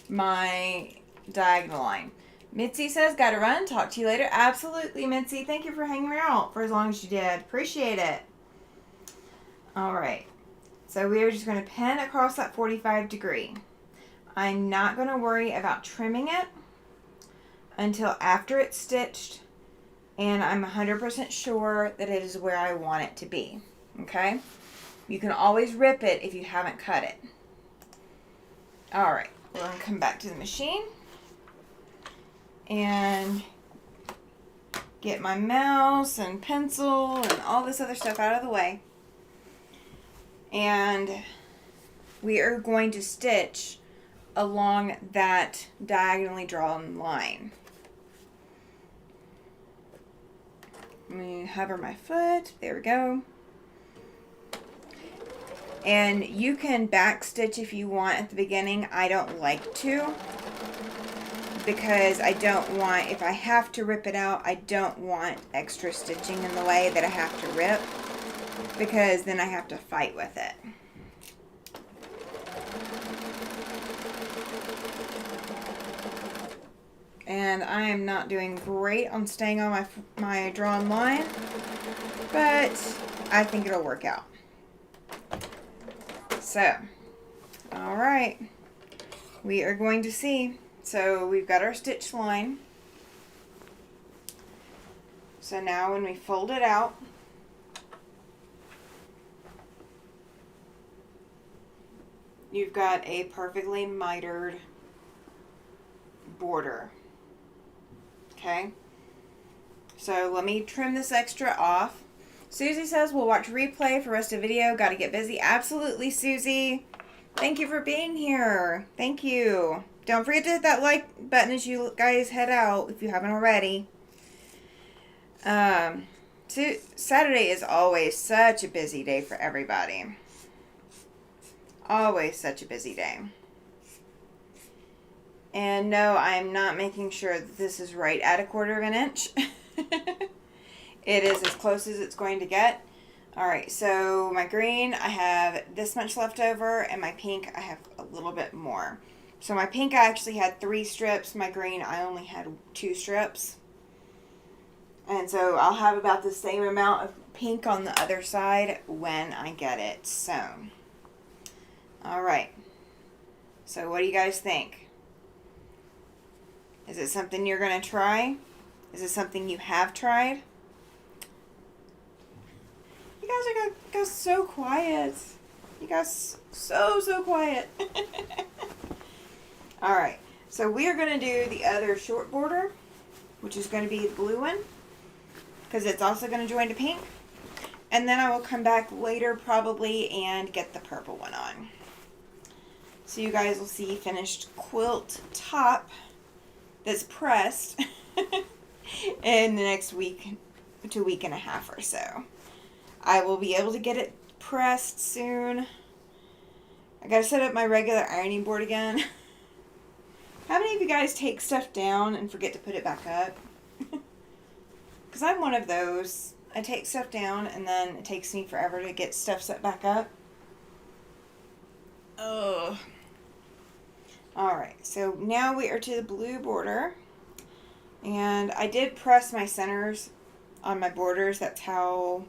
my diagonal line. Mitzi says, gotta run. Talk to you later. Absolutely, Mitzi. Thank you for hanging out for as long as you did. Appreciate it. All right. So we are just going to pin across that 45 degree. I'm not going to worry about trimming it until after it's stitched and I'm 100% sure that it is where I want it to be. Okay? You can always rip it if you haven't cut it. All right. We're going to come back to the machine and get my mouse and pencil and all this other stuff out of the way. And we are going to stitch along that diagonally drawn line. Let me hover my foot. There we go. And you can back stitch if you want at the beginning. I don't like to, because I don't want, if I have to rip it out, I don't want extra stitching in the way that I have to rip, because then I have to fight with it. And I am not doing great on staying on my drawn line, but I think it'll work out. So, all right, we are going to see. So we've got our stitch line. So now when we fold it out, you've got a perfectly mitered border. Okay? So let me trim this extra off. Susie says we'll watch replay for rest of the video. Got to get busy. Absolutely, Susie. Thank you for being here. Thank you. Don't forget to hit that like button as you guys head out if you haven't already. Saturday is always such a busy day for everybody. Always such a busy day. And no, I'm not making sure that this is right at 1/4 of an inch. It is as close as it's going to get. Alright, so my green, I have this much left over, and my pink, I have a little bit more. So my pink, I actually had 3 strips. My green, I only had 2 strips. And so I'll have about the same amount of pink on the other side when I get it sewn. Alright. So what do you guys think? Is it something you're going to try? Is it something you have tried? You guys are so quiet. You guys so quiet. Alright, so we are going to do the other short border, which is going to be the blue one, because it's also going to join to pink. And then I will come back later probably and get the purple one on. So you guys will see finished quilt top that's pressed in the next week to week and a half or so. I will be able to get it pressed soon. I gotta set up my regular ironing board again. How many of you guys take stuff down and forget to put it back up? Because I'm one of those. I take stuff down and then it takes me forever to get stuff set back up. Ugh. Alright, so now we are to the blue border. And I did press my centers on my borders. That's how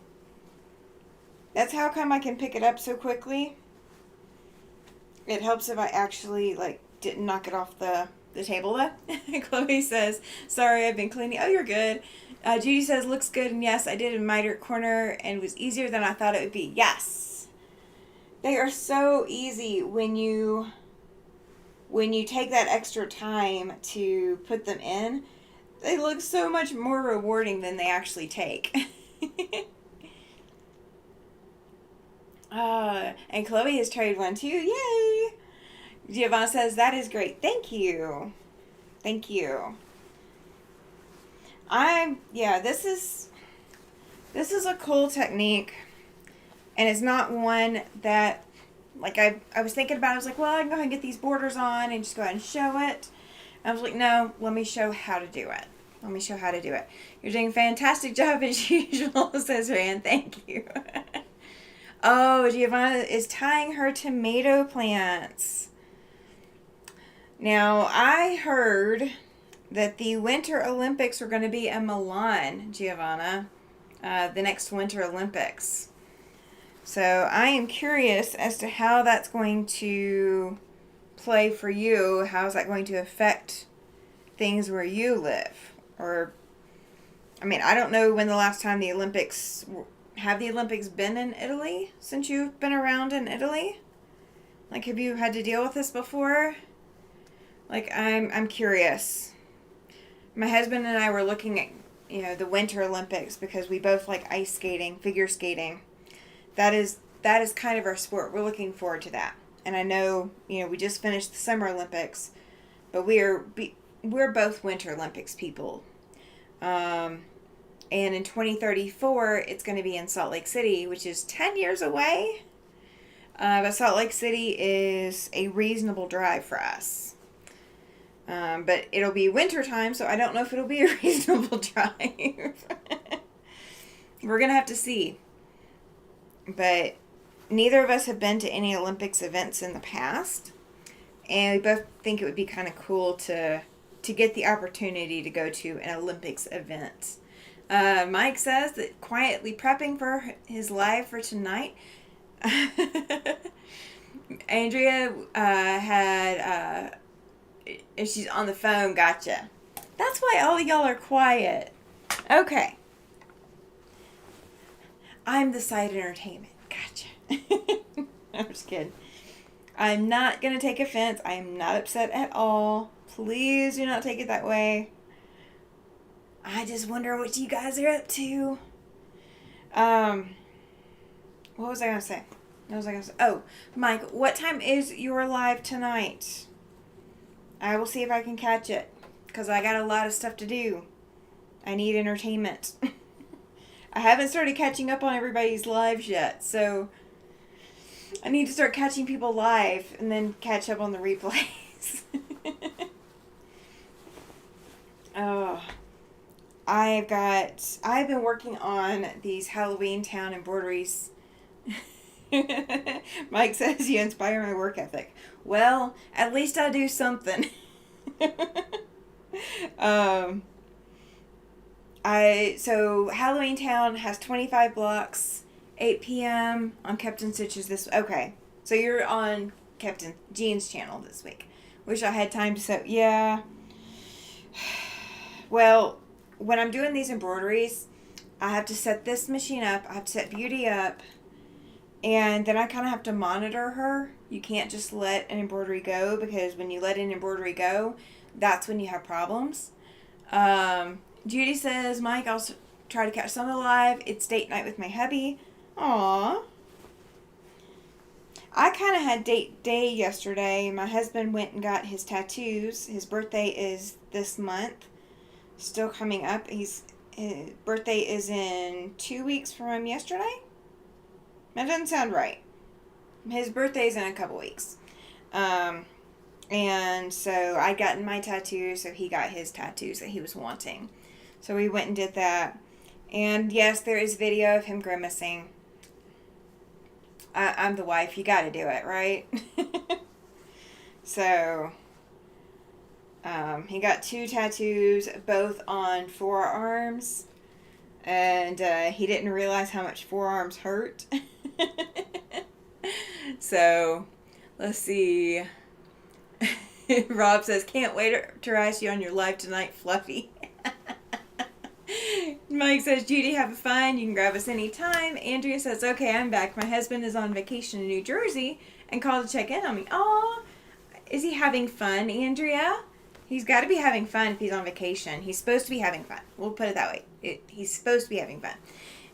come I can pick it up so quickly. It helps if I actually didn't knock it off the table though. Chloe says, sorry, I've been cleaning. Oh, you're good. Judy says, looks good. And yes, I did a mitered corner and it was easier than I thought it would be. Yes. They are so easy when you take that extra time to put them in. They look so much more rewarding than they actually take. And Chloe has tried one too. Yay! Giovanna says, that is great. Thank you. Thank you. This is a cool technique. And it's not one that, like, I was thinking about it. I was like, well, I can go ahead and get these borders on and just go ahead and show it. I was like, no, let me show how to do it. Let me show how to do it. You're doing a fantastic job as usual, says Rand. Thank you. Oh, Giovanna is tying her tomato plants. Now, I heard that the Winter Olympics are going to be in Milan, Giovanna. The next Winter Olympics. So I am curious as to how that's going to play for you. How is that going to affect things where you live? Or, I mean, I don't know when the last time the Olympics... Have the Olympics been in Italy since you've been around in Italy? Like, have you had to deal with this before? Like, I'm curious. My husband and I were looking at, the Winter Olympics because we both like ice skating, figure skating. That is kind of our sport. We're looking forward to that. And I know, we just finished the Summer Olympics, but we're both Winter Olympics people. And in 2034, it's going to be in Salt Lake City, which is 10 years away. But Salt Lake City is a reasonable drive for us. But it'll be winter time, so I don't know if it'll be a reasonable drive. We're going to have to see. But neither of us have been to any Olympics events in the past. And we both think it would be kind of cool to get the opportunity to go to an Olympics event. Mike says that quietly prepping for his live for tonight. Andrea had, if she's on the phone, gotcha. That's why all of y'all are quiet. Okay. I'm the side entertainment. Gotcha. I'm just kidding. I'm not going to take offense. I am not upset at all. Please do not take it that way. I just wonder what you guys are up to. What was I going to say? Oh, Mike, what time is your live tonight? I will see if I can catch it. Because I got a lot of stuff to do. I need entertainment. I haven't started catching up on everybody's lives yet. So, I need to start catching people live. And then catch up on the replays. Oh... I've been working on these Halloween Town embroideries. Mike says you inspire my work ethic. Well, at least I do something. So Halloween Town has 25 blocks, 8 p.m. on Captain Stitches this... Okay, so you're on Captain Jean's channel this week. Wish I had time to set... Yeah. Well... When I'm doing these embroideries, I have to set this machine up. I have to set Beauty up. And then I kind of have to monitor her. You can't just let an embroidery go, because when you let an embroidery go, that's when you have problems. Judy says, Mike, I'll try to catch some alive. It's date night with my hubby. Aww. I kind of had date day yesterday. My husband went and got his tattoos. His birthday is this month. Still coming up. His birthday is in 2 weeks from yesterday. That doesn't sound right. His birthday's in a couple weeks. And so I'd gotten my tattoo, so he got his tattoos that he was wanting. So we went and did that. And yes, there is video of him grimacing. I'm the wife. You gotta do it, right? So... he got 2 tattoos, both on forearms, and he didn't realize how much forearms hurt. So, let's see. Rob says, can't wait to rise you on your live tonight, Fluffy. Mike says, Judy, have fun. You can grab us anytime. Andrea says, okay, I'm back. My husband is on vacation in New Jersey and called to check in on me. Aw, is he having fun, Andrea? He's got to be having fun if he's on vacation. He's supposed to be having fun. We'll put it that way. He's supposed to be having fun.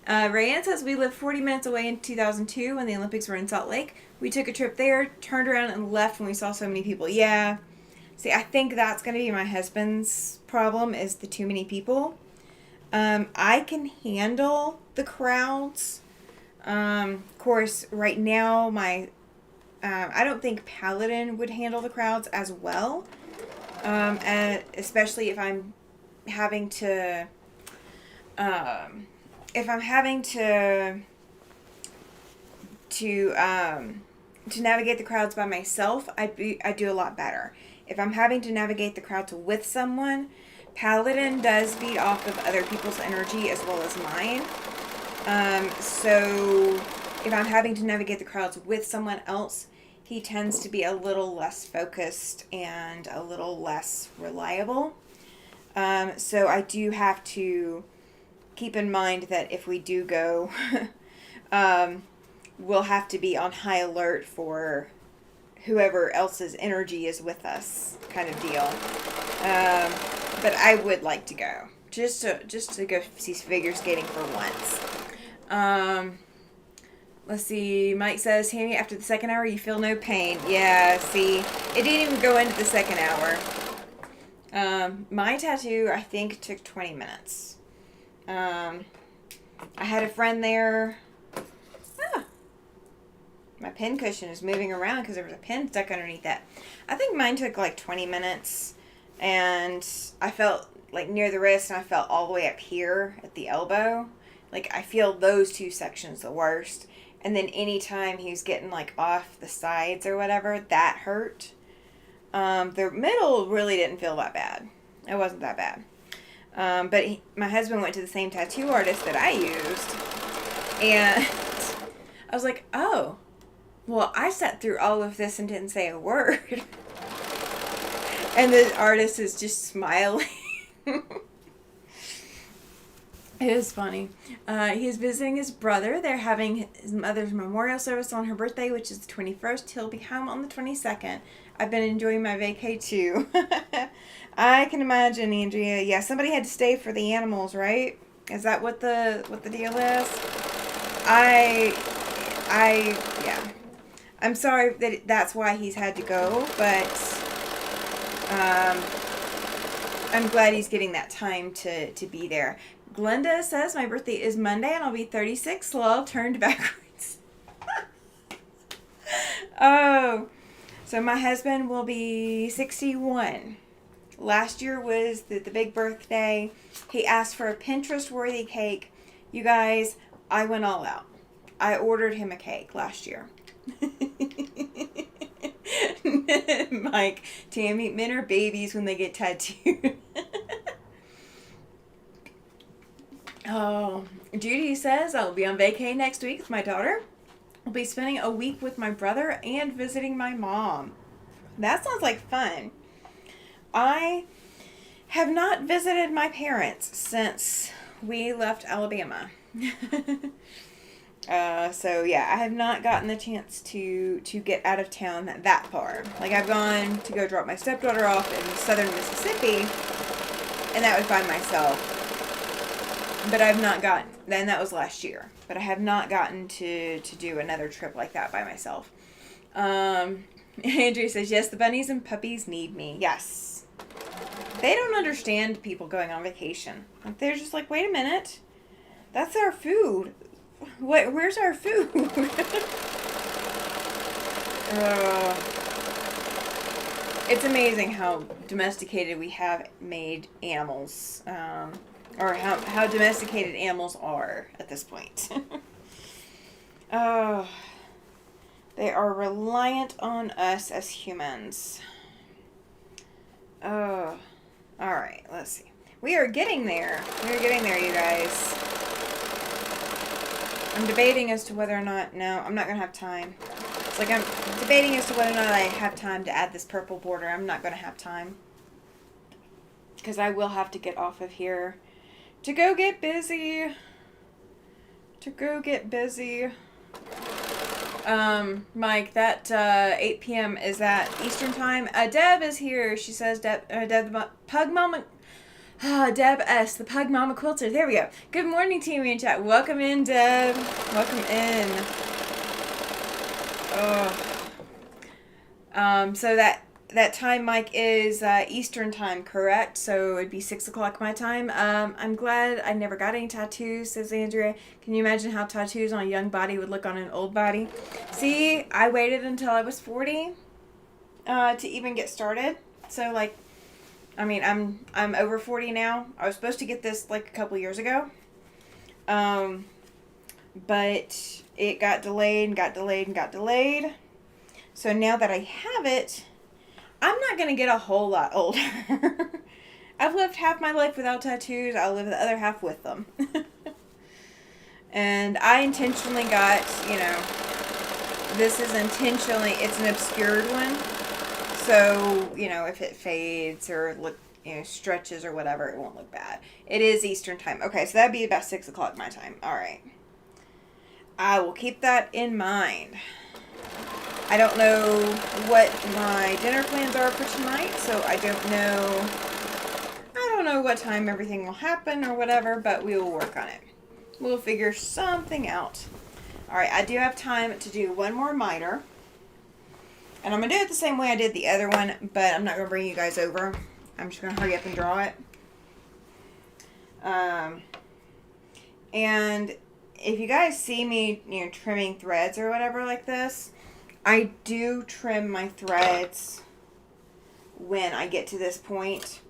Rayanne says we lived 40 minutes away in 2002 when the Olympics were in Salt Lake. We took a trip there, turned around, and left when we saw so many people. Yeah. See, I think that's going to be my husband's problem, is the too many people. I can handle the crowds. Of course, right now, I don't think Paladin would handle the crowds as well. Especially if I'm having to, to navigate the crowds by myself, I do a lot better. If I'm having to navigate the crowds with someone, Paladin does feed off of other people's energy as well as mine. So if I'm having to navigate the crowds with someone else, he tends to be a little less focused and a little less reliable. So I do have to keep in mind that if we do go, we'll have to be on high alert for whoever else's energy is with us, kind of deal. But I would like to go, just to go see figure skating for once. Let's see. Mike says, Tammy, after the second hour, you feel no pain. Yeah, see, it didn't even go into the second hour. My tattoo, I think, took 20 minutes. I had a friend there. My pin cushion is moving around because there was a pin stuck underneath that. I think mine took like 20 minutes. And I felt like near the wrist, and I felt all the way up here at the elbow. Like, I feel those two sections the worst. And then anytime he was getting like off the sides or whatever, that hurt. The middle really didn't feel that bad. It wasn't that bad. But my husband went to the same tattoo artist that I used. And I was like, oh, well, I sat through all of this and didn't say a word. And the artist is just smiling. It was funny. He's visiting his brother. They're having his mother's memorial service on her birthday, which is the 21st. He'll be home on the 22nd. I've been enjoying my vacay too. I can imagine, Andrea. Yeah, somebody had to stay for the animals, right? Is that what the deal is? Yeah. I'm sorry that that's why he's had to go, but I'm glad he's getting that time to be there. Glenda says, my birthday is Monday and I'll be 36. Lol, turned backwards. Oh, so my husband will be 61. Last year was the big birthday. He asked for a Pinterest-worthy cake. You guys, I went all out. I ordered him a cake last year. Mike, Tammy, men are babies when they get tattooed. Oh, Judy says, I'll be on vacay next week with my daughter. I'll be spending a week with my brother and visiting my mom. That sounds like fun. I have not visited my parents since we left Alabama. So yeah, I have not gotten the chance to get out of town that far. Like, I've gone to go drop my stepdaughter off in southern Mississippi, and that was by myself. But I've not gotten, then that was last year, but I have not gotten to do another trip like that by myself. Andrea says, yes, the bunnies and puppies need me. Yes. They don't understand people going on vacation. They're just like, wait a minute. That's our food. Where's our food? It's amazing how domesticated we have made animals. Or how domesticated animals are at this point. They are reliant on us as humans. Alright, let's see. We are getting there. We're getting there, you guys. I'm debating as to whether or not... No, I'm not going to have time. It's like I'm debating as to whether or not I have time to add this purple border. I'm not going to have time. Because I will have to get off of here to go get busy. Mike, that 8 p.m. is that Eastern time? Deb is here. She says, Deb the Pug Mama. Deb S., the Pug Mama Quilter. There we go. Good morning, Team in chat. Welcome in, Deb. Welcome in. So that time, Mike, is Eastern time, correct? So it'd be 6 o'clock my time. I'm glad I never got any tattoos, says Andrea. Can you imagine how tattoos on a young body would look on an old body? See, I waited until I was 40 to even get started. So, like, I mean, I'm over 40 now. I was supposed to get this like a couple years ago. But it got delayed and got delayed and got delayed. So now that I have it, I'm not going to get a whole lot older. I've lived half my life without tattoos. I'll live the other half with them. And I intentionally got, this is intentionally, it's an obscured one. So, if it fades or stretches or whatever, it won't look bad. It is Eastern time. Okay, so that'd be about 6 o'clock my time. All right. I will keep that in mind. I don't know what my dinner plans are for tonight, so I don't know what time everything will happen or whatever, but we will work on it. We'll figure something out. All right, I do have time to do one more miter. And I'm going to do it the same way I did the other one, but I'm not going to bring you guys over. I'm just going to hurry up and draw it. And if you guys see me, trimming threads or whatever like this, I do trim my threads when I get to this point.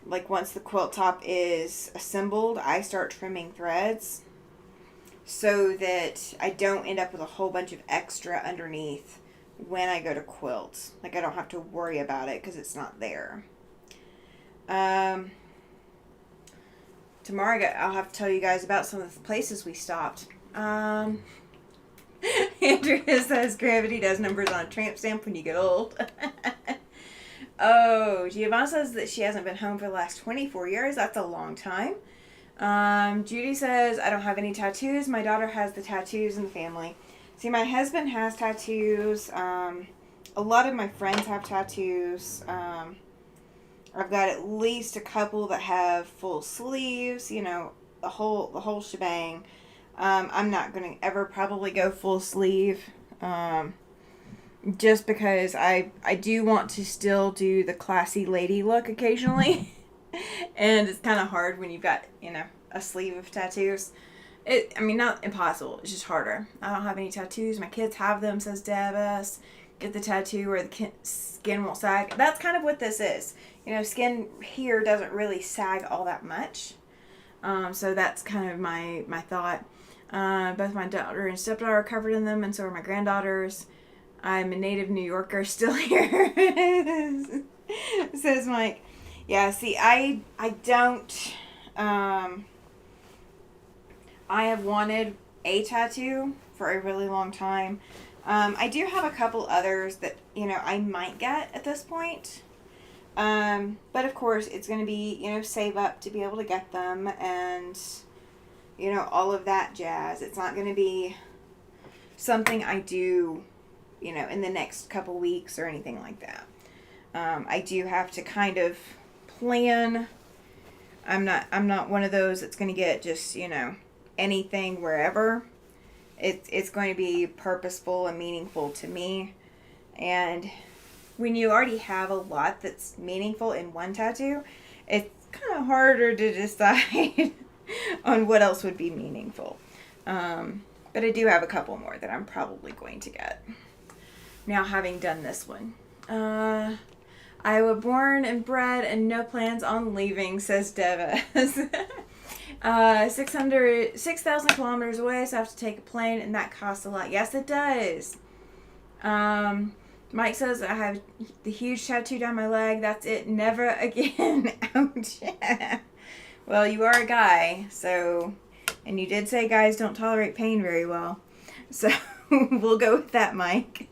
Like once the quilt top is assembled, I start trimming threads so that I don't end up with a whole bunch of extra underneath when I go to quilt. Like I don't have to worry about it because it's not there. Tomorrow I'll have to tell you guys about some of the places we stopped. Andrea says gravity does numbers on a tramp stamp when you get old. Oh, Giovanna says that she hasn't been home for the last 24 years. That's a long time. Judy says, I don't have any tattoos. My daughter has the tattoos in the family. See, my husband has tattoos. A lot of my friends have tattoos. I've got at least a couple that have full sleeves, the whole shebang. I'm not going to ever probably go full sleeve. Just because I do want to still do the classy lady look occasionally. And it's kind of hard when you've got, a sleeve of tattoos. Not impossible. It's just harder. I don't have any tattoos. My kids have them, says Dabas. Get the tattoo where the skin won't sag. That's kind of what this is. Skin here doesn't really sag all that much. So that's kind of my thought. Both my daughter and stepdaughter are covered in them, and so are my granddaughters. I'm a native New Yorker still here, says Mike. Yeah, see, I don't... I have wanted a tattoo for a really long time. I do have a couple others that, I might get at this point. But of course, it's going to be, save up to be able to get them and, all of that jazz. It's not going to be something I do, in the next couple weeks or anything like that. I do have to kind of plan. I'm not one of those that's going to get just, anything wherever. It's going to be purposeful and meaningful to me. And when you already have a lot that's meaningful in one tattoo, it's kind of harder to decide on what else would be meaningful. But I do have a couple more that I'm probably going to get. Now, having done this one. I was born and bred and no plans on leaving, says Devas. 6,000 kilometers away, so I have to take a plane, and that costs a lot. Yes, it does. Mike says I have the huge tattoo down my leg. That's it. Never again. Ouch. Well, you are a guy, so, and you did say guys don't tolerate pain very well. So we'll go with that, Mike.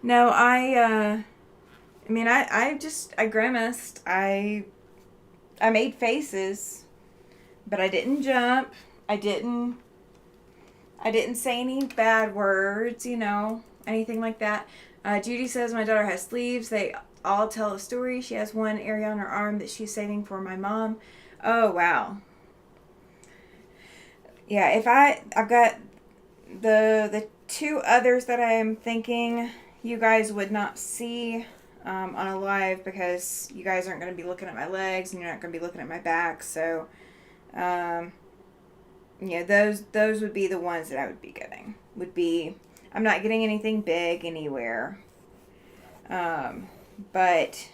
No, I grimaced. I made faces, but I didn't jump. I didn't say any bad words, anything like that. Judy says my daughter has sleeves. They all tell a story. She has one area on her arm that she's saving for my mom. Oh, wow. Yeah, if I've got the two others that I am thinking you guys would not see on a live because you guys aren't going to be looking at my legs and you're not going to be looking at my back. So, yeah, those would be the ones that I would be getting. I'm not getting anything big anywhere. But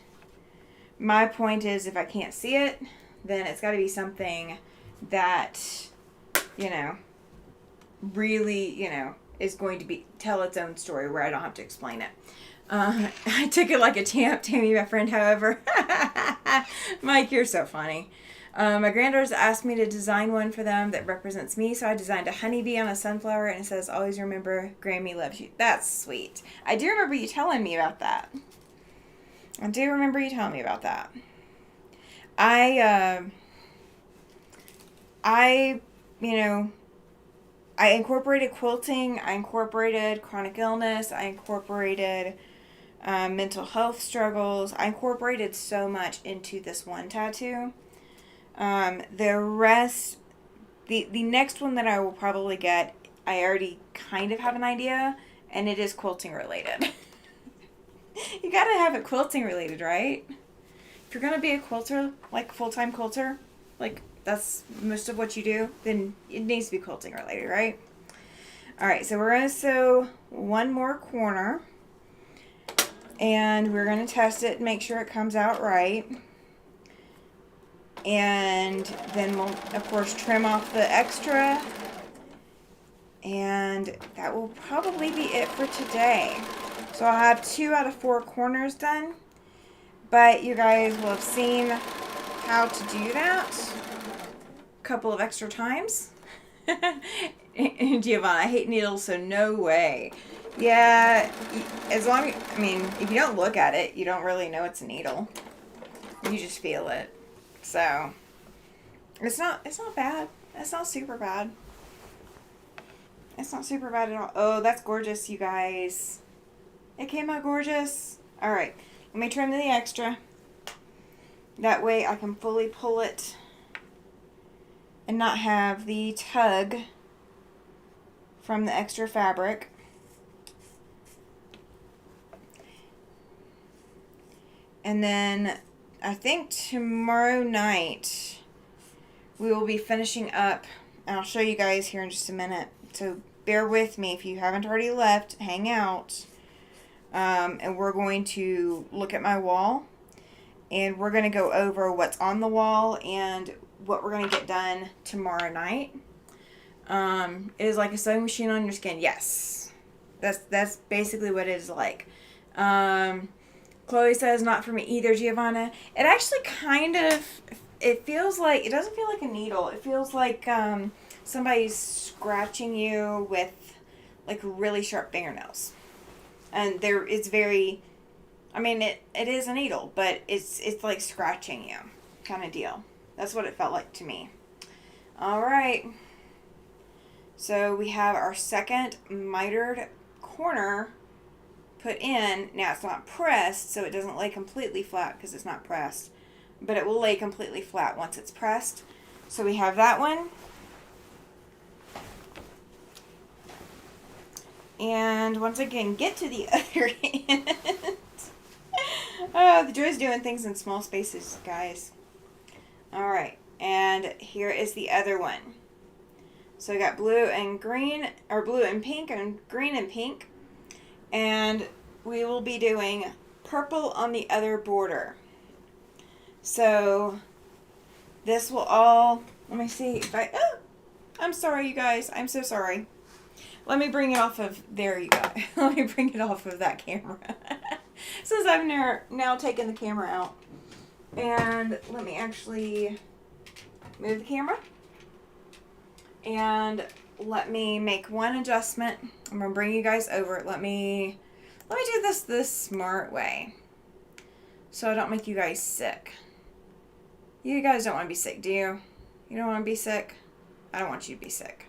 my point is, if I can't see it, then it's got to be something that, really, is going to tell its own story where I don't have to explain it. I took it like a champ, Tammy, my friend, however. Mike, you're so funny. My granddaughters asked me to design one for them that represents me, so I designed a honeybee on a sunflower, and it says, "Always remember, Grammy loves you." That's sweet. I do remember you telling me about that. I incorporated quilting, I incorporated chronic illness, I incorporated mental health struggles. I incorporated so much into this one tattoo. The rest, the next one that I will probably get, I already kind of have an idea, and it is quilting related. You gotta have it quilting related, right? If you're gonna be a quilter, like full-time quilter, like that's most of what you do, then it needs to be quilting related, right? Alright, so we're gonna sew one more corner, and we're gonna test it and make sure it comes out right. And then we'll, of course, trim off the extra. And that will probably be it for today. So I'll have 2 out of 4 corners done. But you guys will have seen how to do that a couple of extra times. And Giovanna, I hate needles, so no way. Yeah, if you don't look at it, you don't really know it's a needle. You just feel it. So, it's not bad. It's not super bad. It's not super bad at all. Oh, that's gorgeous, you guys. It came out gorgeous. Alright, let me trim the extra. That way I can fully pull it and not have the tug from the extra fabric. And then I think tomorrow night we will be finishing up, and I'll show you guys here in just a minute. So bear with me if you haven't already left. Hang out. And we're going to look at my wall, and we're going to go over what's on the wall and what we're going to get done tomorrow night. It is like a sewing machine on your skin. Yes. That's basically what it is like. Chloe says, not for me either, Giovanna. It actually it feels like, it doesn't feel like a needle. It feels like somebody's scratching you with like really sharp fingernails. And it's very, it is a needle, but it's like scratching you kind of deal. That's what it felt like to me. All right. So we have our second mitered corner put in. Now it's not pressed, so it doesn't lay completely flat because it's not pressed. But it will lay completely flat once it's pressed. So we have that one. And once again, get to the other end. Oh, the joy's doing things in small spaces, guys. Alright, and here is the other one. So I got blue and green, or blue and pink, and green and pink. And we will be doing purple on the other border. So this will all, let me see if I'm sorry, you guys. I'm so sorry. Let me bring it off of, there you go. Let me bring it off of that camera. Since I've now taken the camera out. And let me actually move the camera. And let me make one adjustment. I'm going to bring you guys over. Let me do this the smart way. So I don't make you guys sick. You guys don't want to be sick, do you? You don't want to be sick? I don't want you to be sick.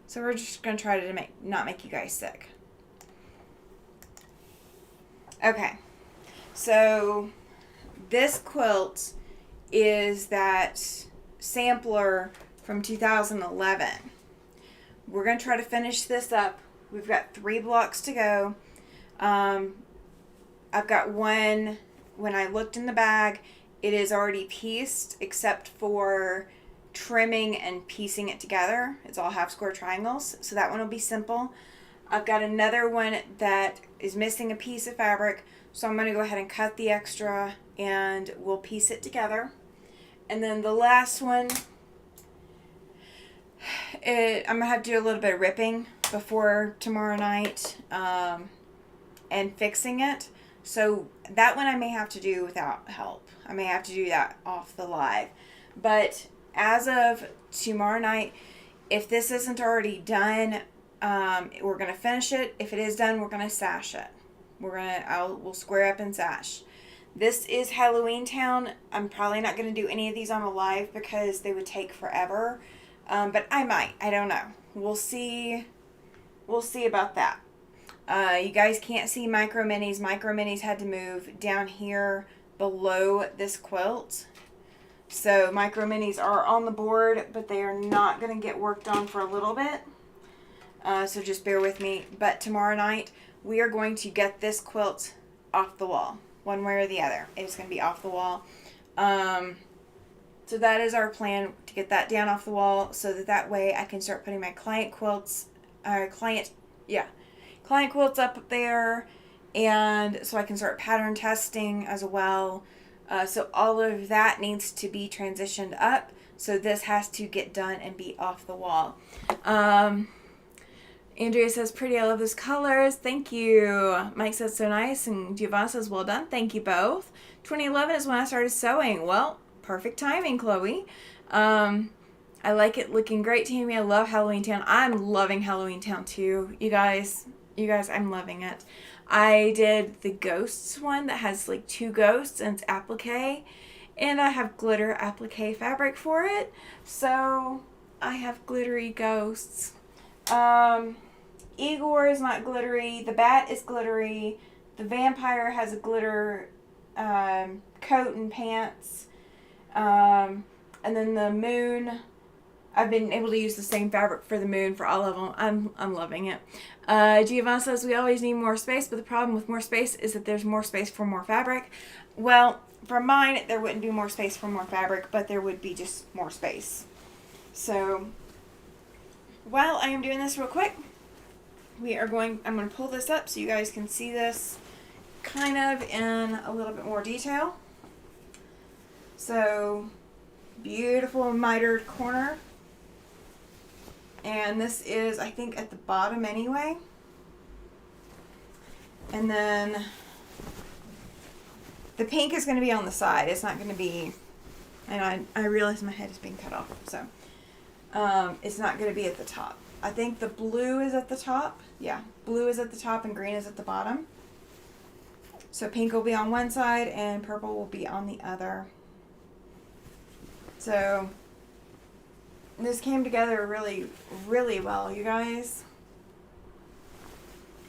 So we're just going to try to not make you guys sick. Okay. So this quilt is that sampler from 2011. We're going to try to finish this up. We've got 3 blocks to go. I've got one, when I looked in the bag, it is already pieced except for trimming and piecing it together. It's all half square triangles, so that one will be simple. I've got another one that is missing a piece of fabric, so I'm going to go ahead and cut the extra and we'll piece it together. And then the last one, I'm going to have to do a little bit of ripping before tomorrow night and fixing it. So that one I may have to do without help. I may have to do that off the live. But as of tomorrow night, if this isn't already done, we're going to finish it. If it is done, we're going to sash it. We'll square up and sash. This is Halloween Town. I'm probably not going to do any of these on a live because they would take forever. But I might. I don't know. We'll see. We'll see about that. You guys can't see Micro Minis. Micro Minis had to move down here below this quilt. So Micro Minis are on the board, but they are not going to get worked on for a little bit. So just bear with me. But tomorrow night, we are going to get this quilt off the wall. One way or the other. It's going to be off the wall. So that is our plan, to get that down off the wall so that way I can start putting my client quilts up there, and so I can start pattern testing as well. So all of that needs to be transitioned up. So this has to get done and be off the wall. Andrea says, pretty, I love those colors. Thank you. Mike says, so nice. And Giovanna says, well done. Thank you both. 2011 is when I started sewing. Well, perfect timing, Chloe. I like it looking great, Tammy. I love Halloween Town. I'm loving Halloween Town too. You guys, I'm loving it. I did the ghosts one that has like 2 ghosts and it's applique. And I have glitter applique fabric for it. So I have glittery ghosts. Igor is not glittery. The bat is glittery. The vampire has a glitter coat and pants. And then the moon, I've been able to use the same fabric for the moon for all of them. I'm loving it. Giovanna says, we always need more space, but the problem with more space is that there's more space for more fabric. Well, for mine, there wouldn't be more space for more fabric, but there would be just more space. So, while I am doing this real quick, I'm going to pull this up so you guys can see this kind of in a little bit more detail. So, beautiful mitered corner. And this is, I think, at the bottom anyway. And then the pink is going to be on the side. It's not going to be, and I realize my head is being cut off, so it's not going to be at the top. I think the blue is at the top. Yeah, blue is at the top and green is at the bottom. So pink will be on one side and purple will be on the other. So this came together really, really well, you guys.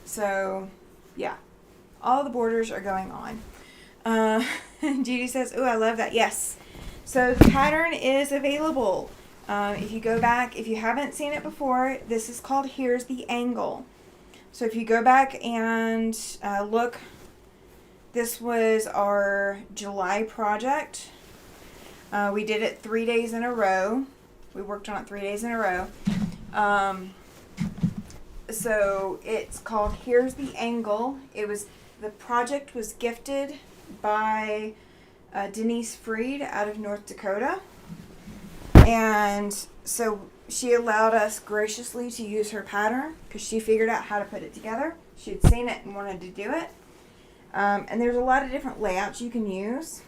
So, yeah. All the borders are going on. Judy says, ooh, I love that. Yes. So the pattern is available. If you go back, if you haven't seen it before, this is called Here's the Angle. So if you go back and look, this was our July project. We did it 3 days in a row. We worked on it 3 days in a row. So it's called Here's the Angle. The project was gifted by Denise Freed out of North Dakota. And so she allowed us graciously to use her pattern because she figured out how to put it together. She'd seen it and wanted to do it. And there's a lot of different layouts you can use.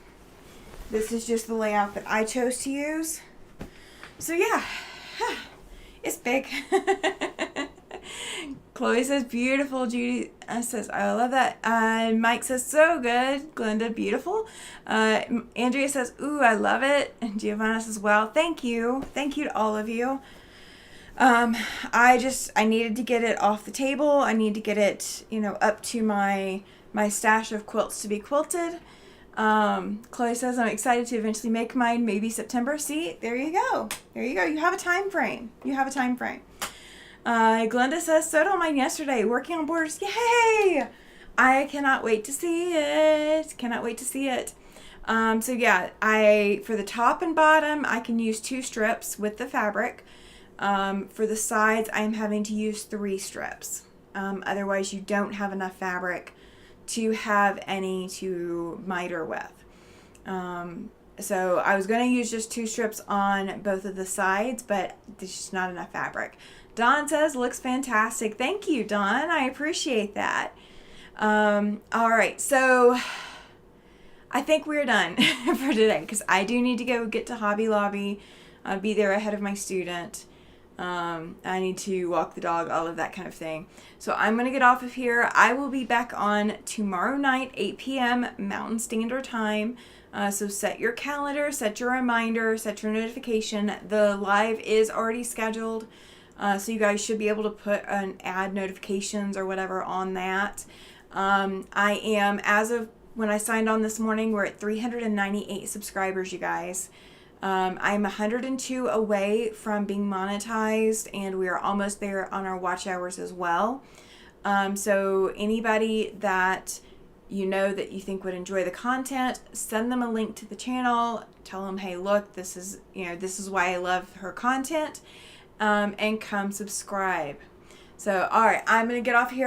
This is just the layout that I chose to use. So yeah, it's big. Chloe says, beautiful. Judy says, I love that. Mike says, so good. Glenda, beautiful. Andrea says, ooh, I love it. And Giovanna says, well, thank you. Thank you to all of you. Um, I needed to get it off the table. I need to get it, up to my stash of quilts to be quilted. Chloe says I'm excited to eventually make mine, maybe September. See, there you go. There you go. You have a time frame. Glenda says sewed on mine yesterday, working on borders. Yay! I cannot wait to see it. So yeah, for the top and bottom, I can use 2 strips with the fabric. For the sides, I'm having to use 3 strips. Otherwise, you don't have enough fabric to have any to miter with. So I was going to use just 2 strips on both of the sides, but there's just not enough fabric. Dawn says, looks fantastic. Thank you, Dawn. I appreciate that. All right, so I think we're done for today because I do need to go get to Hobby Lobby, be there ahead of my student. I need to walk the dog, all of that kind of thing. So I'm going to get off of here. I will be back on tomorrow night, 8 p.m. Mountain Standard Time. So set your calendar, set your reminder, set your notification. The live is already scheduled. So you guys should be able to put an add notifications or whatever on that. I am, as of when I signed on this morning, we're at 398 subscribers, you guys. I'm 102 away from being monetized, and we are almost there on our watch hours as well. So anybody that that you think would enjoy the content, send them a link to the channel. Tell them, hey, look, this is why I love her content, and come subscribe. So, all right, I'm going to get off here.